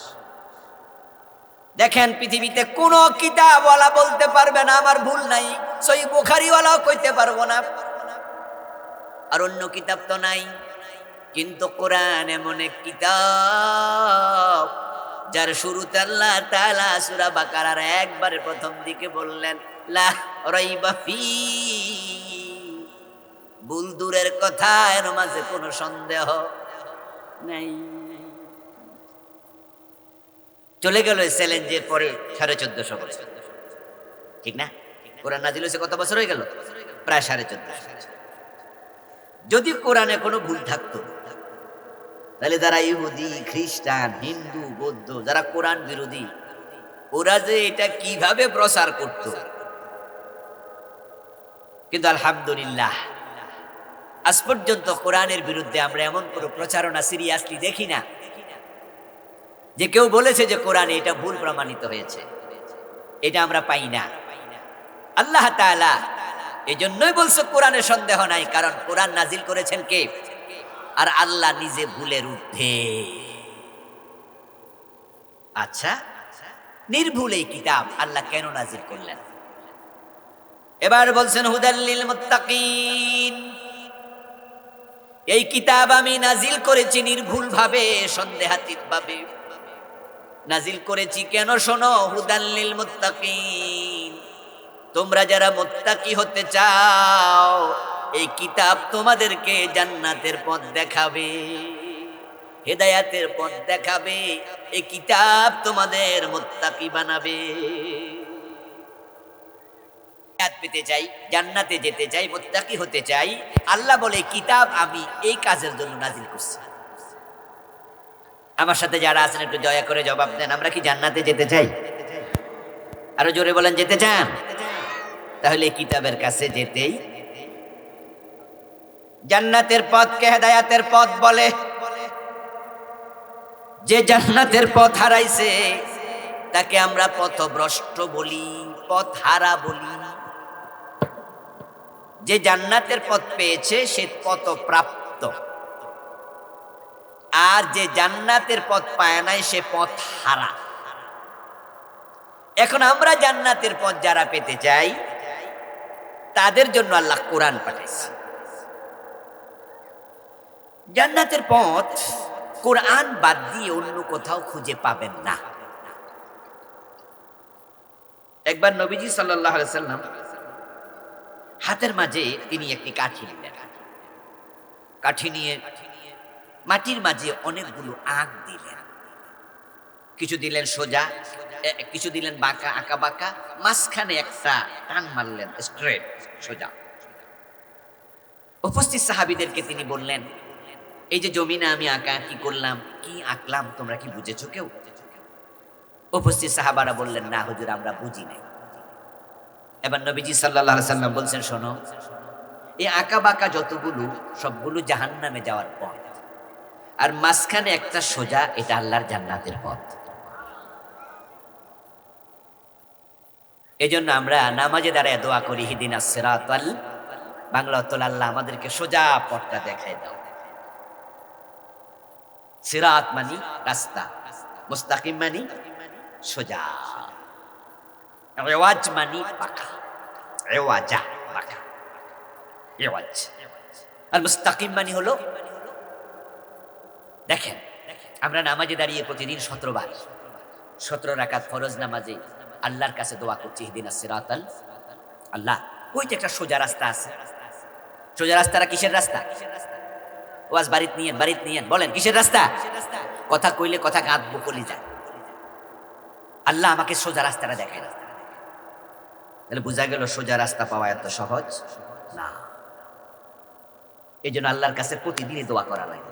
দেখেন, পৃথিবীতে কোন কিতাবওয়ালা বলতে পারবে না আমার ভুল নাই। সহিহ বুখারীওয়ালাও কইতে পারবো না, আর অন্য কিতাব তো নাই। কিন্তু কোরআন এমন এক কিতাব যার শুরুতে আল্লাহ তাআলা সূরা বাকারার একবারে প্রথম দিকে বললেন লা রাইবা ফী। ভুল দূরের কথা, এর মাঝে কোনো সন্দেহ নাই। চলে গেল চ্যালেঞ্জের পরে 1450 বছর, ঠিক না? কোরআন নাজিল হয়েছে কত বছর হয়ে গেল? প্রায় 1450। যদি কোরআনে কোনো ভুল থাকতো, তাহলে যারা ইহুদি, খ্রিস্টান, হিন্দু, বৌদ্ধ, যারা কোরআন বিরোধী, ওরা যে এটা কিভাবে প্রচার করত। কিন্তু আলহামদুলিল্লাহ, আজ পর্যন্ত কোরআনের বিরুদ্ধে আমরা এমন কোনো প্রচারণা সিরিয়াসলি দেখি না যে কেউ বলেছে যে কোরআনে এটা ভুল প্রমাণিত হয়েছে। এটা আমরা পাই না। আল্লাহ তাআলা এজন্যই বলছে কোরআনে সন্দেহ নাই, কারণ কোরআন নাজিল করেছেন কে? আর আল্লাহ নিজে ভুলের ঊর্ধ্বে। আচ্ছা, নির্ভুল এই কিতাব আল্লাহ কেন নাজিল করলেন? এবার বলছেন হুদাল্লিল মুত্তাকিন। এই কিতাব আমি নাজিল করেছি নির্ভুল ভাবে, সন্দেহাতীত ভাবে নাজিল করেছি। কেন? শোনো, হুদাল্লিল মুত্তাকিন, তোমরা যারা মুত্তাকি হতে চাও, এই কিতাব তোমাদেরকে জান্নাতের পথ দেখাবে, হেদায়াতের পথ দেখাবে। এই কিতাব তোমাদের মুত্তাকি বানাবে। হেদায়াত পেতে চাই, জান্নাতে যেতে চাই, মুত্তাকি হতে চাই, আল্লাহ বলে কিতাব আমি এই কাজের জন্য নাজিল করছি। আমার সাথে যারা আছেন একটু দয়া করে জবাব দেন, আমরা কি জান্নাতে যেতে চাই? আরো জোরে বলেন, যেতে চান? তাহলে কিতাবের কাছে যেতেই। জান্নাতের পথকে হেদায়াতের পথ বলে। যে জান্নাতের পথ হারাইছে তাকে আমরা পথভ্রষ্ট বলি, পথহারা বলি। যে জান্নাতের পথ পেয়েছে সে পথপ্রাপ্ত, আর যে জান্নাতের পথ পায় নাই সে পথহারা। এখন আমরা জান্নাতের পথ যারা পেতে চাই তাদের জন্য আল্লাহ কোরআন পাঠাইছে। জান্নাতের পথ কোরআন বাদ দিয়ে অন্য কোথাও খুঁজে পাবেন না। একবার নবীজি সাল্লাল্লাহু আলাইহি সাল্লাম হাতের মাঝে তিনি একটি কাঠি নিলেন। কাঠি নিয়ে মাটির মাঝে অনেকগুলো আঁক দিলেন। কিছু দিলেন সোজা, কিছু দিলেন বাঁকা, আঁকা বাঁকা, মাঝখানে একটা টান মারলেন স্ট্রেট সোজা। উপস্থিত সাহাবীদেরকে তিনি বললেন, এই যে জমিনে আমি আঁকা কি করলাম, কি আঁকলাম, তোমরা কি বুঝেছো কেউ? উপস্থিত সাহাবারা বললেন, না হুজুর, আমরা বুঝি নাই। এবার নবীজি সাল্লাল্লাহু আলাইহি সাল্লাম বলছেন, শোনো, এই আঁকা বাঁকা যতগুলো সবগুলো জাহান্নামে যাওয়ার পথ, আর মাঝখানে একটা সোজা, এটা আল্লাহর জান্নাতের পথ। এই জন্য আমরা নামাজে দাঁড়ায় দোয়া করি, ইহদিনাস সিরাতাল, বাংলা অর্থ, আল্লাহ আমাদেরকে সোজা পথটা দেখায় দাও। সিরাত মানি রাস্তা, মুস্তাকিম মানি সোজা, রেওয়াজ মানি পাকা, রেওয়াজা পাকা, রেওয়াজ। আর মুস্তাকিম মানি হলো, দেখেন আমরা নামাজে দাঁড়িয়ে প্রতিদিন 17 বার 17 রাকাত ফরজ নামাজে আল্লাহর কাছে দোয়া করছি, ইহদিনাস সিরাতাল, আল্লাহ ওই যে একটা সোজা রাস্তা আছে, সোজা রাস্তাটা কিসের রাস্তা? ওয়াজ বাড়িতে নিয়েন, বলেন কিসের রাস্তা? কথা কইলে কথা গাঁত বকলি যায়। আল্লাহ আমাকে সোজা রাস্তাটা দেখায় না। তাহলে বোঝা গেল সোজা রাস্তা পাওয়া এত সহজ না। এই জন্য আল্লাহর কাছে প্রতিদিনই দোয়া করা লাগে।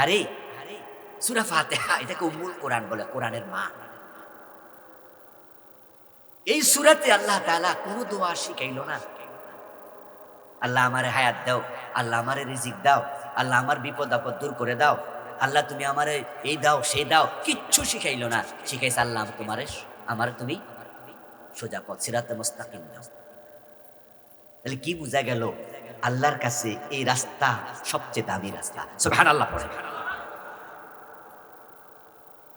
আরে সূরা ফাতিহা, এটাকে উম্মুল কোরআন বলে, কোরআনের মা। এই সূরাতে আল্লাহ তাআলা কোনো দোয়া শিখাইল না। আল্লাহ আমারে হায়াত দাও, আল্লাহ আমারে রিজিক দাও, আল্লাহ আমার বিপদ আপদ দূর করে দাও, আল্লাহ তুমি আমারে এই দাও সেই দাও, কিচ্ছু শিখাইল না। শিখাইছে আল্লাহ আমার তুমি সোজা পথ, সিরাতে মুস্তাকিম দাও। তাহলে কি বোঝা গেল? আল্লাহর কাছে এই রাস্তা সবচেয়ে দামি রাস্তা। সুবহানাল্লাহ পড়ে।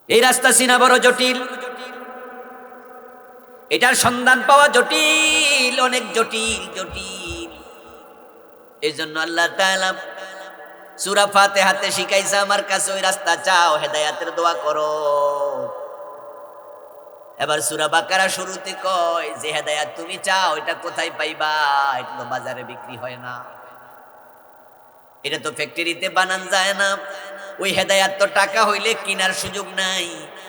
এই রাস্তা চিনা বড় জটিল, এটার সন্ধান পাওয়া জটিল, অনেক জটিল। এই জন্য আল্লাহ তাআলা সূরা ফাতিহাতে শিখাইছে, আমার কাছে ওই রাস্তা চাও, হেদায়েতের দোয়া করো। এবার সূরা বাকারা শুরুতে কয় যে হেদায়েত তুমি চাও, এটা কোথায় পাইবা? এটা তো বাজারে বিক্রি হয় না, এটা তো ফ্যাক্টরিতে বানান যায় না, ওই হেদায়েত তো টাকা হইলে কেনার সুযোগ নাই।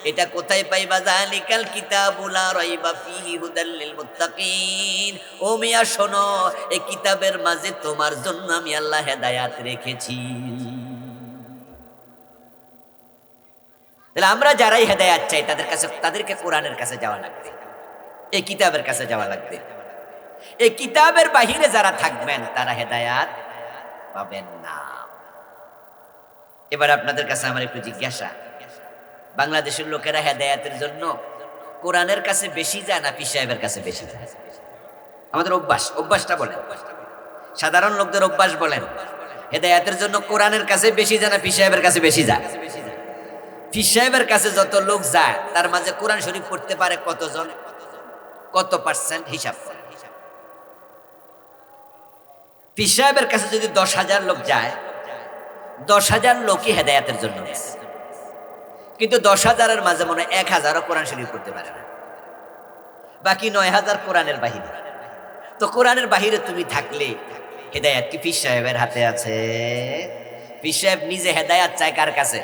এটা কোথায় পাইবা? যালিকাল কিতাবু লা রাইবা ফীহি হুদাল লিল মুত্তাকিন। ও মিয়া শোনো, এই কিতাবের মাঝে তোমার জন্য আমি আল্লাহ হেদায়েত রেখেছি। তাহলে আমরা যারাই হেদায়েত চাই তাদেরকে কোরআনের কাছে যাওয়া লাগবে, এই কিতাবের কাছে যাওয়া লাগবে। এই কিতাবের বাহিরে যারা থাকবেন তারা হেদায়েত পাবেন না। এবার আপনাদের কাছে আমার একটু জিজ্ঞাসা, বাংলাদেশের লোকেরা হেদায়েতের জন্য কোরআনের কাছে বেশি যায় না পীর সাহেবের কাছে বেশি যায়? আমাদের অভ্যাসটা বলেন, সাধারণ লোকদের অভ্যাস বলেন, হেদায়েতের জন্য কোরআনের কাছে বেশি যায় না পীর সাহেবের কাছে বেশি যায়? পীর সাহেবের কাছে যত লোক যায় তার মাঝে কোরআন শরীফ পড়তে পারে কতজন, কত পার্সেন্ট হিসাব করে? পীর সাহেবের কাছে যদি 10,000 লোক যায়, 10,000 লোকই হেদায়েতের জন্য গেছে, কিন্তু 10,000-এর মাঝে মনে 1,000ও কোরআন শরীফ পড়তে পারে না, বাকি 9,000 কোরআনের বাহিরে। তো কোরআনের বাহিরে তুমি থাকলে হেদায়েত কি পীর সাহেবের হাতে আছে? পীর সাহেব নিজে হেদায়েত চায় কার কাছে?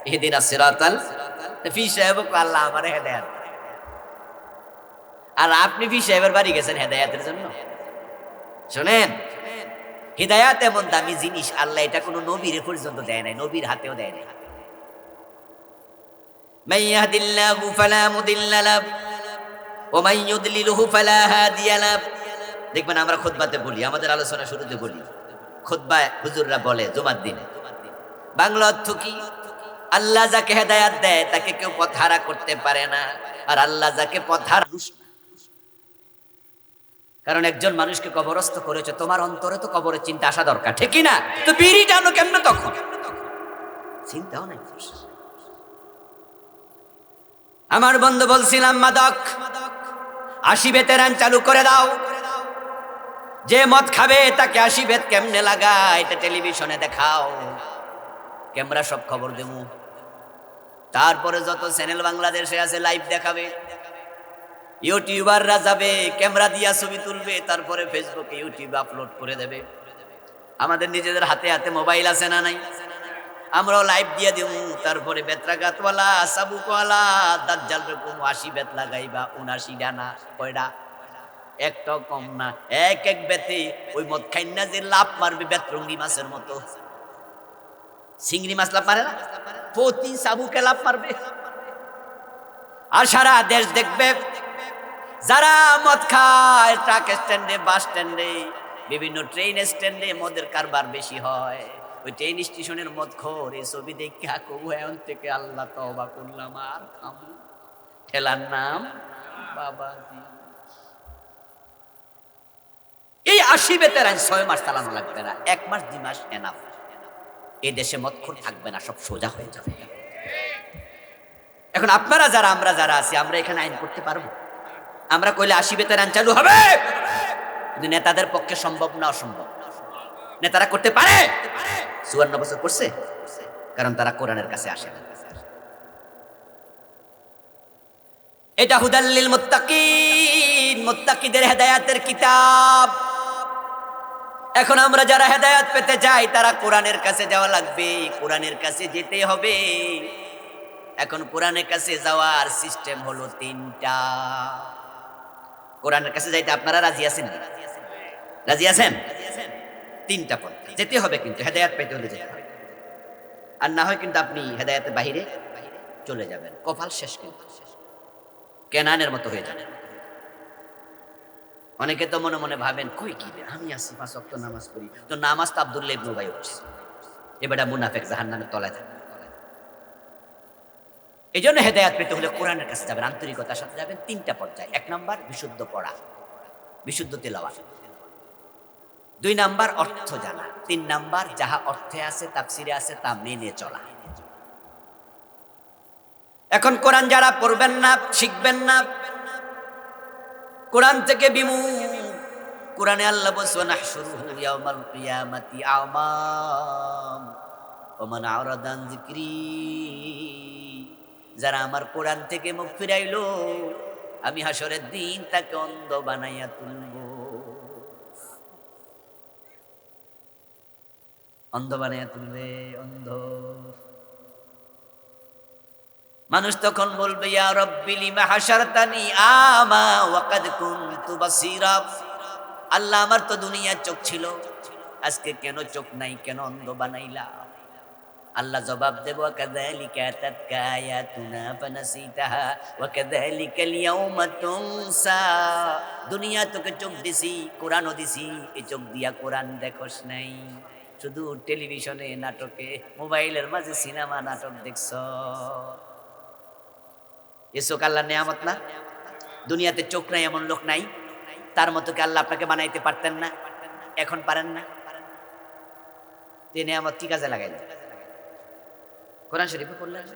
ইহদিনাস সিরাতাল। পীর সাহেব আল্লাহ আমারে হেদায়েত, আর আপনি পীর সাহেবের বাড়ি গেছেন হেদায়েতের জন্য? শুনেন, হিদায়াত এমন দামি জিনিস, আল্লাহ এটা কোনো নবীর পর্যন্ত দেয় নাই, নবীর হাতেও দেয় নাই। মান ইয়াহদিল্লাহু ফালা মুদিল্লা লাহু ওয়া মান ইউদ্লিলহু ফালা হাদিয়া লাহু। দেখবেন আমরা খুতবাতে বলি, আমাদের আলোচনা শুরুতে বলি, খুতবায় হুজুররা বলে জুমার দিনে, বাংলা অর্থ কি? আল্লাহ যাকে হেদায়াত দেয় তাকে কেউ পথহারা করতে পারে না, আর আল্লাহ যাকে পথহারা, কারণ একজন মানুষকে কবরস্থ করেছে, তোমার অন্তরে তো কবরের চিন্তা আসা দরকার, ঠিক কি না? তো বিড়ি টানো কেমনে তখন? চিন্তাও নাই। আমার বন্ধু বলছিলাম মাদক 80 বেতের আইন চালু করে দাও, যে মদ খাবে তাকে 80 বেত কেমনে লাগায় এটা টেলিভিশনে দেখাও, ক্যামেরা সব খবর দেবো। তারপরে যত চ্যানেল বাংলাদেশে আছে লাইভ দেখাবে, ইউটিউবাররা যাবে ক্যামেরা দিয়া ছবি তুলবে, তারপরে ফেসবুকে ইউটিউবে আপলোড করে দেবে। আমাদের নিজেদের হাতে হাতে মোবাইল আছে না নাই? আমরাও লাইভ দিয়ে দিব। তারপরে বেত্রাঘাতওয়ালা, সাবুকওয়ালা, দাজ্জাল রকম 80 বেত লাগাইবা, 79 ডানা কয়টা, একটাও কম না। এক এক বেতে ওই মদ খাইনা যে লাভ মারবে বেতরঙ্গি মাছের মতো। চিংড়ি মাছ লাভ মারে না, প্রতি সাবুকে লাভ মারবে। আর সারা দেশ দেখবে যারা মদ খায়, ট্রাক স্ট্যান্ডে, বাস স্ট্যান্ডে, বিভিন্ন ট্রেন স্ট্যান্ডে মদের কারবার বেশি হয়। ওই ট্রেন স্টেশনের মদ খোর এই ছবি দেখে কবু এখন থেকে আল্লাহ তওবা করলাম আর খামু। ঠেলার নাম বাবাজি। এই 80 বেতের আইন 6 মাস চালানো লাগবে না, 1 মাস 2 মাস এনাফ। এই দেশে মদখোর থাকবে না, সব সোজা হয়ে যাবে। এখন আপনারা যারা, আমরা যারা আছি, আমরা এখানে আইন করতে পারবো? আমরা কইলে 80 বেতের আইন চালু হবে, কিন্তু নেতাদের পক্ষে সম্ভব না, অসম্ভব। নেতারা করতে পারে, 54 বছর করছে, কারণ তারা কোরআনের কাছে আসে না। এটা হুদাল্লিল মুত্তাকিন, মুত্তাকিদের হেদায়েতের কিতাব। এখন আমরা যারা হেদায়েত পেতে চাই তারা কোরআনের কাছে যাওয়া লাগবে, কোরআনের কাছে যেতে হবে। এখন কোরআনের কাছে যাওয়ার সিস্টেম হলো 3টা। কোরআনের কাছে যাইতে আপনারা রাজি আছেন? রাজি আছেন? 3টা পথ যেতে হবে, কিন্তু হেদায়েত পেতে হলে যেতে হবে। আর না হয় কিন্তু আপনি হেদায়েতের বাহিরে চলে যাবেন, কপাল শেষ, কিন্তু কেনানের মতো হয়ে যাবেন। অনেকে তো মনে মনে ভাবেন কই কি আমি আসি 5 ওয়াক্ত নামাজ পড়ি, তো নামাজ তো আব্দুল্লাহ ইবনে উবাই পড়ছে, এবারে মুনাফিক জাহান্নামের তলায় থাকে। এই জন্য হেদায়েত পেতে হলে কোরআনের কাছে যাবেন, আন্তরিকতার সাথে যাবেন। 3টা পর্যায়। 1 নাম্বার বিশুদ্ধ পড়া, বিশুদ্ধ তেলাওয়াত। 2 নাম্বার অর্থ জানা। 3 নাম্বার যাহা অর্থে আছে, তাফসিরে আছে, তা মেনে চলা। এখন কোরআন যারা পড়বেন না, শিখবেন না, কোরআন থেকে বিমুখ। কোরআনে আল্লাহ বলছেন নাহশুরুহু ইয়াউমাল কিয়ামাতি আমা ওয়া মান আরাদা আন যিকরি। যারা আমার কোরআন থেকে মুখ ফিরাইলো, আমি হাসরের দিন তাকে অন্ধ বানাইয়া তুলব। অন্ধ বানাইয়া তুলবে, অন্ধ। মানুষ তখন বলবে ইয়া রাব্বি লিমা হাশারতানি আমা ওয়া কাদ কুনতু বাসীরা। আল্লাহ, আমার তো দুনিয়ার চোখ ছিল, আজকে কেন চোখ নাই, কেন অন্ধ বানাইলা? আল্লাহ জবাব দেব কাযালিকা আতাতকা আয়াতুনা ফানাসিতাহা ওয়া কাযালিকাল ইয়াউমা তুনসা। দুনিয়া তোকে চোখ দিছি, কোরআনও দিছি, এই চোখ দিয়া কোরআন দেখোস নাই, শুধু টেলিভিশনে, নাটকে, মোবাইলের মাঝে সিনেমা নাটক দেখছ। এ চোখ আল্লাহর নেয়ামত না? দুনিয়াতে চোখ নাই এমন লোক নাই। তার মতো কি আল্লাহ আপনাকে বানাইতে পারতেন না? এখন পারেন না? তে নেয়ামত কি কাজে লাগাইলেন? কোরআন শরীফে পড়লেন।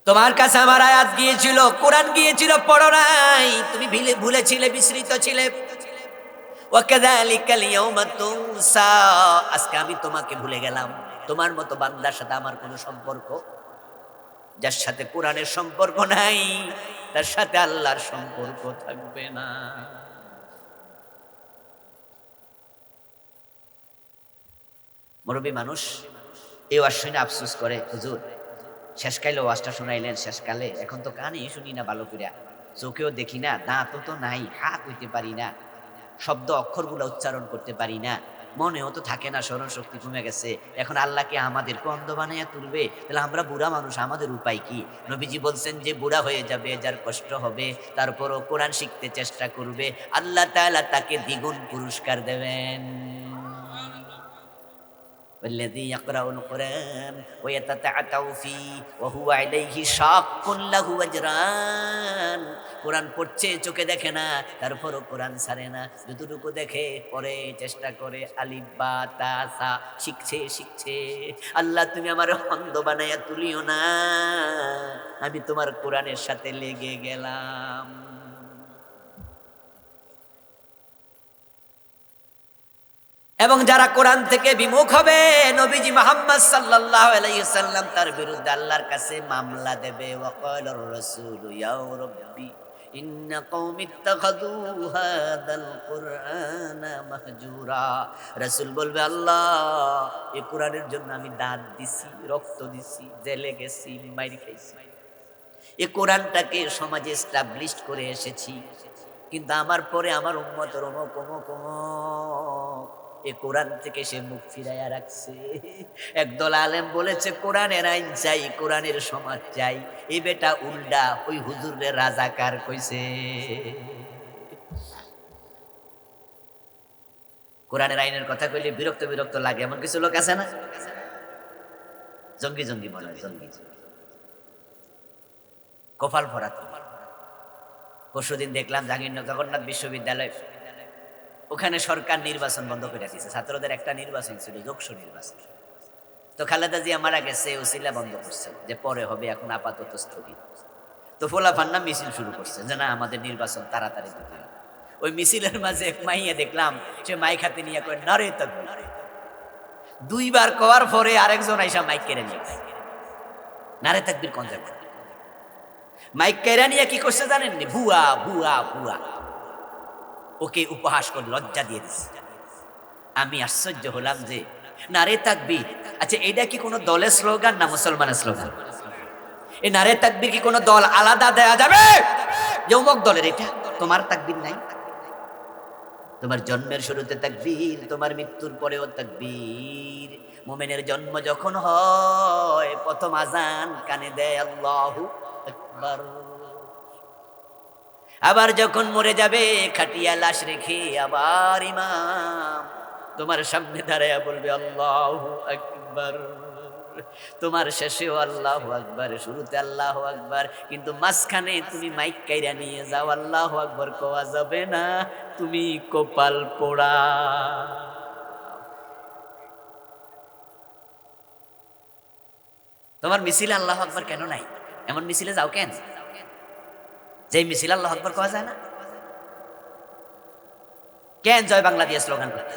তোমার কাছে আমার আয়াত গিয়েছিল, কোরআন গিয়েছিল, পড়ো নাই, তুমি ভুলেছিলে, বিস্মৃত ছিলে। ওয়া কাযালিকাল ইয়াউমা তুনসা। আজকে আমি তোমাকে ভুলে গেলাম। তোমার মতো বান্দার সাথে আমার কোনো সম্পর্ক, যার সাথে কোরআনের সম্পর্ক নাই, তার সাথে আল্লাহর সম্পর্ক থাকবে না। মুরব্বী মানুষ এই ওয়াজ শুনে আফসোস করে, হুজুর শেষকালে ওয়াজটা শোনাইলেন, শেষকালে এখন তো কানে শুনি না ভালো করিয়া, চোখেও দেখি না, দাঁতও তো নাই, হা কইতে পারি না, শব্দ অক্ষরগুলো উচ্চারণ করতে পারি না, মনেও তো থাকে না, স্মরণ শক্তি কমে গেছে। এখন আল্লাহকে আমাদেরকে অন্ধ বানাইয়া তুলবে? তাহলে আমরা বুড়া মানুষ, আমাদের উপায় কি? নবীজি বলছেন যে বুড়া হয়ে যাবে, যার কষ্ট হবে, তারপরও কোরআন শিখতে চেষ্টা করবে, আল্লাহ তাআলা তাকে দ্বিগুণ পুরস্কার দেবেন। والذي يقرأ القرآن ويتتعتع فيه وهو عليه شاق له أجران কোরআন পড়ছে চোখে দেখে না তারপরও কোরআন ছাড়ে না যতটুকু দেখে পড়ে চেষ্টা করে আলিফ বা তা সা শিখছে আল্লাহ তুমি আমার অন্ধ বানাইয়া তুলিও না আমি তোমার কোরআনের সাথে লেগে গেলাম এবং যারা কোরআন থেকে বিমুখ হবে নবীজি মুহাম্মদ সাল্লাল্লাহু আলাইহি সাল্লাম তার বিরুদ্ধে আল্লাহর কাছে মামলা দেবে ওয়াকালার রাসূল ইয়া রাব্বি ইন্না কওমি ইত্তাখাযু হাযাল কুরআনা মাহজুরা রাসূল বলবে আল্লাহ এই কোরআনের জন্য আমি দাঁত দিছি রক্ত দিছি জেলে গেছি মাইর খাইছি এই কোরআনটাকে সমাজে এস্টাবলিশ করে এসেছি কিন্তু আমার পরে আমার উম্মতের অমুক এই কোরআন থেকে সে মুখ ফিরাইয়া রাখছে একদল আলেম বলেছে কোরআনের আইন চাই কোরআনের সমাজ চাই এই বেটা উল্টা ওই হুজুরের রাজাকার কইছে কোরআনের আইনের কথা কইলে বিরক্ত লাগে এমন কিছু লোক আছে না জঙ্গি মনে হয় জঙ্গি কপাল ভরা পরশুদিন দেখলাম জাহাঙ্গীরনগর জগন্নাথ বিশ্ববিদ্যালয় ওখানে সরকার নির্বাচন বন্ধ করে দিয়েছে ছাত্রদের একটা নির্বাচন ছিল যোগসু নির্বাচন তো খালেদা জিয়া মারা গেছে ওসিলা বন্ধ করছে যে পরে হবে এখন আপাতত স্থগিত তো ফোলা ফান্না মিছিল শুরু করছে যে না আমাদের নির্বাচন তাড়াতাড়ি দিতে হবে ওই মিছিলের মাঝে এক মাইয়া দেখলাম সে মাইক হাতে নিয়ে কয় নারে তাকবীর দুইবার কওয়ার পরে আরেকজন আইসা মাইক কেড়ে নিয়ে নারে তাকবীর কোন যাবে মাইক কেড়ে নিয়ে কি করছে জানেন ভুয়া ওকে উপহাস করে লজ্জা দিয়ে দিচ্ছে আমি আশ্চর্য হলাম যে নারে তাকবীর আচ্ছা এটা কি কোনো দলের স্লোগান না মুসলমানের স্লোগান এই নারে তাকবীর কি কোনো দল আলাদা দেয়া যাবে যে অমুক দলের এটা তোমার তাকবীর নাই তোমার জন্মের শুরুতে তাকবীর তোমার মৃত্যুর পরেও তাকবীর মুমিনের জন্ম যখন হয় প্রথম আজান কানে দেয় আল্লাহু আকবার আবার যখন মরে যাবে খাটিয়া লাশ রেখে আবার ইমাম তোমার সামনে দাঁড়ায়া বলবে আল্লাহু আকবার তোমার শেষেও আল্লাহু আকবার শুরুতে আল্লাহু আকবার কিন্তু মাঝখানে তুমি মাইক কাইরা নিয়ে যাও আল্লাহু আকবার কোয়া যাবে না তুমি কপাল পোড়া তোমার মিছিলে আল্লাহু আকবার কেন নাই এমন মিছিলে যাও কেন যে মিছিল আল্লাহু আকবার কোয়া যায় না কেন জয় বাংলা দিয়ে স্লোগান করতে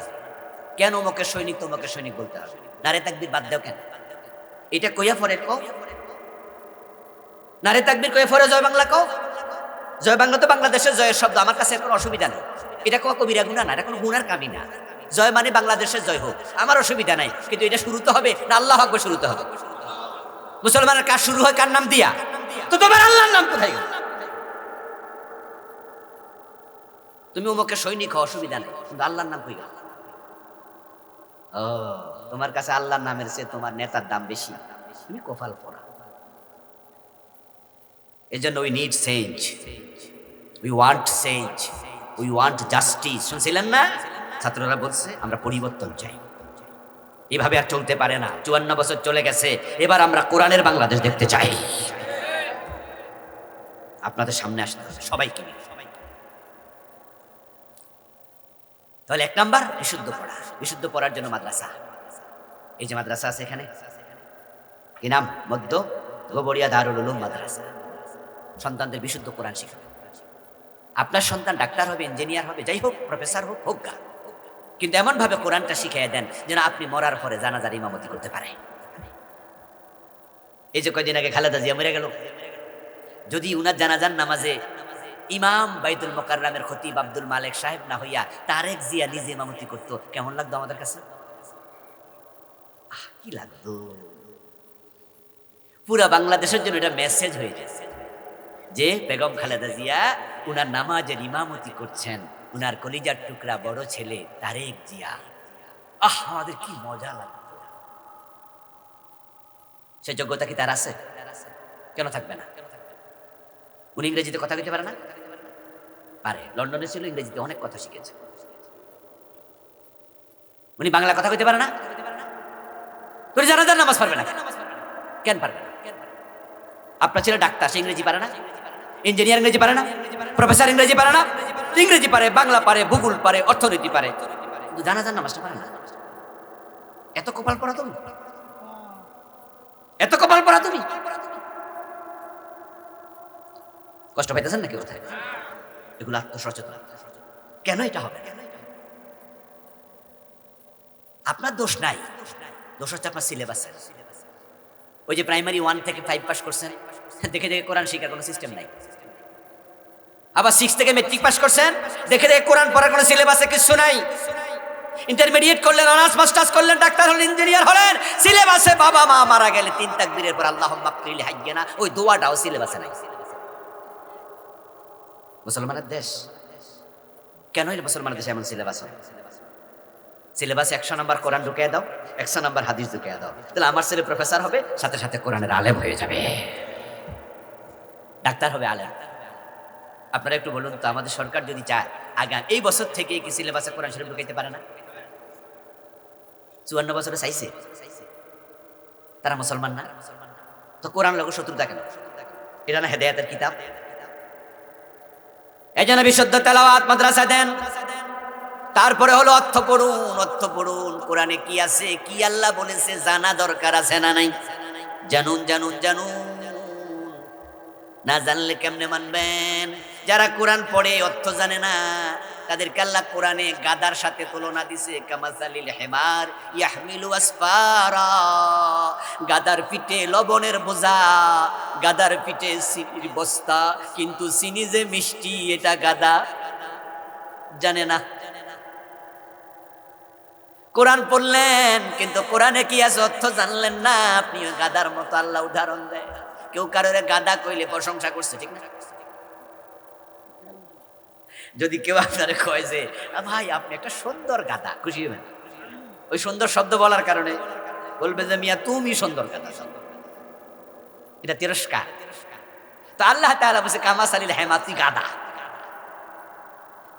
কেন অমুকের সৈনিক তোমাকে সৈনিক বলতে হবে নারে তাকবীর বাদ দাও কেন এটা কইয়া পরে কও নারে তাকবীর কইয়া পরে জয় বাংলা কও জয় বাংলা তো বাংলাদেশের জয়ের শব্দ আমার কাছে কোনো অসুবিধা নেই এটা কোনো কবিরা গুনাহ না এটা কোনো গুনার কামই না জয় মানে বাংলাদেশের জয় হোক আমার অসুবিধা নাই কিন্তু এটা শুরুতে হবে না আল্লাহু আকবার শুরুতে হবে মুসলমানের কাজ শুরু হয় কার নাম দিয়া তো তোমার আল্লাহর নাম কোথায় গেল তুমি অমুকে সৈনিক হও অসুবিধা নেই কিন্তু আল্লাহর নাম কই গেল ও তোমার কাছে আল্লাহর নামের চেয়ে তোমার নেতার দাম বেশি তুমি কপাল পোড়া এজন্য we need change we want justice শুনছিলেন না ছাত্ররা বলছে আমরা পরিবর্তন চাই এভাবে আর চলতে পারে না 54 বছর চলে গেছে এবার আমরা কোরআনের বাংলাদেশ দেখতে চাই আপনাদের সামনে আসতে হবে সবাইকে তাহলে এক নাম্বার বিশুদ্ধ পড়ার জন্য মাদ্রাসা এই যে মাদ্রাসা আছে এখানে কি নাম মধ্য গোবরিয়া দারুল উলুম মাদ্রাসা সন্তানদের বিশুদ্ধ কোরআন শিখাবে আপনার সন্তান ডাক্তার হবে ইঞ্জিনিয়ার হবে যাই হোক প্রফেসর হোক গা কিন্তু এমন ভাবে কোরআনটা শিখিয়ে দেন যেন আপনি মরার পরে জানাজার ইমামতি করতে পারে এই যে কয়দিন আগে খালেদা জিয়া মরে গেল যদি উনার জানাজার নামাজে ইমাম বাইতুল মুকাররমের খতিব আব্দুল মালিক সাহেব না হইয়া তারেক জিয়া নিজে ইমামতি করতো কেমন লাগতো আমাদের কাছে কি লাগতো পুরা বাংলাদেশের জন্য এটা মেসেজ হয়ে গেছে যে বেগম খালেদা জিয়া উনার নামাজের ইমামতি করছেন উনার কলিজার টুকরা বড় ছেলে তারেক জিয়া আমাদের কি মজা লাগতো সে যোগ্যতা কি তার আছে কেন থাকবে না উনি ইংরেজিতে কথা বলতে পারে না পারে লন্ডনে ছিল ইংরেজিতে অনেক কথা শিখেছে উনি বাংলা কথা কইতে পারে না তুমি জানাজার নামাজ পারবে না কেন পারবে না? আপনার ছেলে ডাক্তার, সে ইংরেজি পারে না? ইঞ্জিনিয়ার ইংরেজি পারে না? প্রফেসর ইংরেজি পারে না? ইংরেজি পারে, বাংলা পারে, ভূগোল পারে, অর্থনীতি পারে, কিন্তু জানাজার নামাজটা পারে না। এত কপাল পড়া তুমি, এত কপাল পড়া তুমি। কষ্ট পাইতেছেন নাকি কোথায়? এগুলো আত্মসচেতন। কেন এটা হবে? আপনার দোষ নাই, দোষ হচ্ছে আপনার সিলেবাস। ওই যে প্রাইমারি 1 থেকে 5 পাস করছেন, দেখে দেখে কোরআন শেখার কোনো সিস্টেম নাই। আবার 6 থেকে মেট্রিক পাস করছেন, দেখে দেখে কোরআন পড়ার কোনো সিলেবাসে কিছু নাই। ইন্টারমিডিয়েট করলেন, অনার্স মাস্টার্স করলেন, ডাক্তার হলেন, ইঞ্জিনিয়ার হলেন, সিলেবাসে বাবা মা মারা গেলে 3 তাকবীরের পর আল্লাহুম্মা ফিরলি হাইয়্যানা, ওই দোয়াটাও সিলেবাসে নাই। মুসলমানের দেশ কেন এই মুসলমানের দেশে এমন সিলেবাস হয়? সিলেবাসে 100 নাম্বার কোরআন ঢুকিয়ে দাও, 100 নাম্বার হাদিস ঢুকিয়ে দাও, তাহলে আমার ছেলে প্রফেসর হবে, সাথে সাথে কোরআনের আলেম হয়ে যাবে, ডাক্তার হবে, আলেম। আপনারা একটু বলুন তো, আমাদের সরকার যদি চায় আগাম এই বছর থেকে কি সিলেবাসে কোরআন শরীফ ঢুকাইতে পারে না? 54 বছরে চাইছে, তারা মুসলমান না? তো কোরআন লোক শত্রুতা কেন? এটা না হেদায়েতের কিতাব? এই জন্য বিশুদ্ধ তেলাওয়াত মাদ্রাসা দেন, তারপরে হলো অর্থ পড়ুন, অর্থ পড়ুন। কোরআনে কি আছে, কি আল্লাহ বলেছে জানা দরকার আছে না নাই? জানুন জানুন জানুন, না জানলে কেমনে মানবেন? যারা কোরআন পড়ে অর্থ জানে না, তাদেরকে আল্লাহ কোরআনে গাদার সাথে তুলনা দিছে, কামাসালিল হিমার ইয়াহমিলু আসফারা। গাদার পিঠে লবণের বোঝা, গাদার পিঠে চিনির বস্তা, কিন্তু চিনি যে মিষ্টি এটা গাদা জানে না। কোরআন পড়লেন কিন্তু কোরআনে কি আছে অর্থ জানলেন না, আপনি ওই গাদার মতো। আল্লাহ উদাহরণ দেয়, কেউ কারোর গাদা কইলে প্রশংসা করছে, ঠিক না? যদি কেউ আপনারে কয় যে ভাই আপনি একটা সুন্দর গাদা, খুশি হবেন? ওই সুন্দর শব্দ বলার কারণে বলবে যে মিয়া তুমি সুন্দর গাদা, এটা তিরস্কার। তো আল্লাহ তাআলা বলছে কামাসালিল হিমাতি গাদা।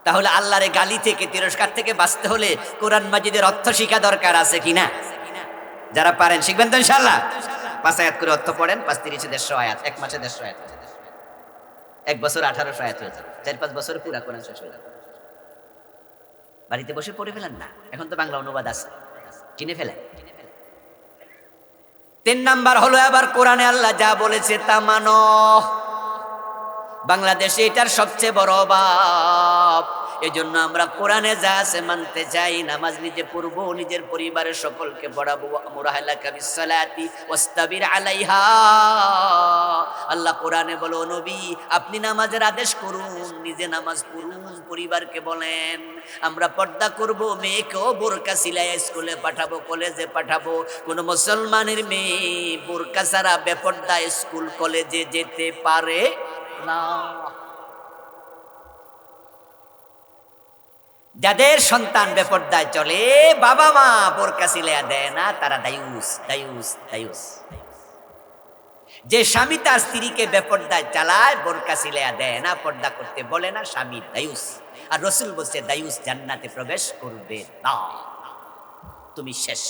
তাহলে আল্লাহর গালি থেকে, তিরস্কার থেকে বাঁচতে হলে কোরআন মাজিদের অর্থ শিখা দরকার আছে কিনা? যারা পারেন শিখবেন তো ইনশাআল্লাহ। 5 আয়াত করে অর্থ পড়েন, 5 3 150 আয়াত, এক মাসে 150 আয়াত, এক বছর 1800 আয়াত হয়ে যাবে, 4-5 বছরে পুরা কোরআন শেষ হয়ে যাবে। বাড়িতে বসে পড়ে ফেলেন না, এখন তো বাংলা অনুবাদ আছে, কিনে ফেলেন। 3 নাম্বার হলো আবার কোরআনে আল্লাহ যা বলেছে তা মানো। বাংলাদেশে এটার সবচেয়ে বড় অভাব। এজন্য আমরা কোরআনে যা আছে মানতে চাই, নামাজ নিজে পড়বো, নিজের পরিবারের সকলকে পড়াবো। মুরাহালাকা বিসসালাতি ওয়াস্তাবির আলাইহা। আল্লাহ কোরআনে বলো নবী আপনি নামাজের আদেশ করুন, নিজে নামাজ পড়ুন, পরিবারকে বলেন আমরা পর্দা করব, মেয়েকেও বোরকা সিলাই স্কুলে পাঠাবো, কলেজে পাঠাবো। কোন মুসলমানের মেয়ে বোরকা ছাড়া বেপর্দা স্কুল কলেজে যেতে পারে না। যাদের সন্তান বেপর্দায় চলে, বাবা মা বোরকা সিলাইয়া দেয় না, তারা দায়ুস দায়ুস দায়ুস। যে স্বামী তার স্ত্রীকে বেপর্দায় চালায়, বোরকা সিলাইয়া দেয় না, পর্দা করতে বলে না, স্বামী দায়ুস। আর রাসূল বলছে দায়ুস জান্নাতে প্রবেশ করবে না, তুমি শেষ।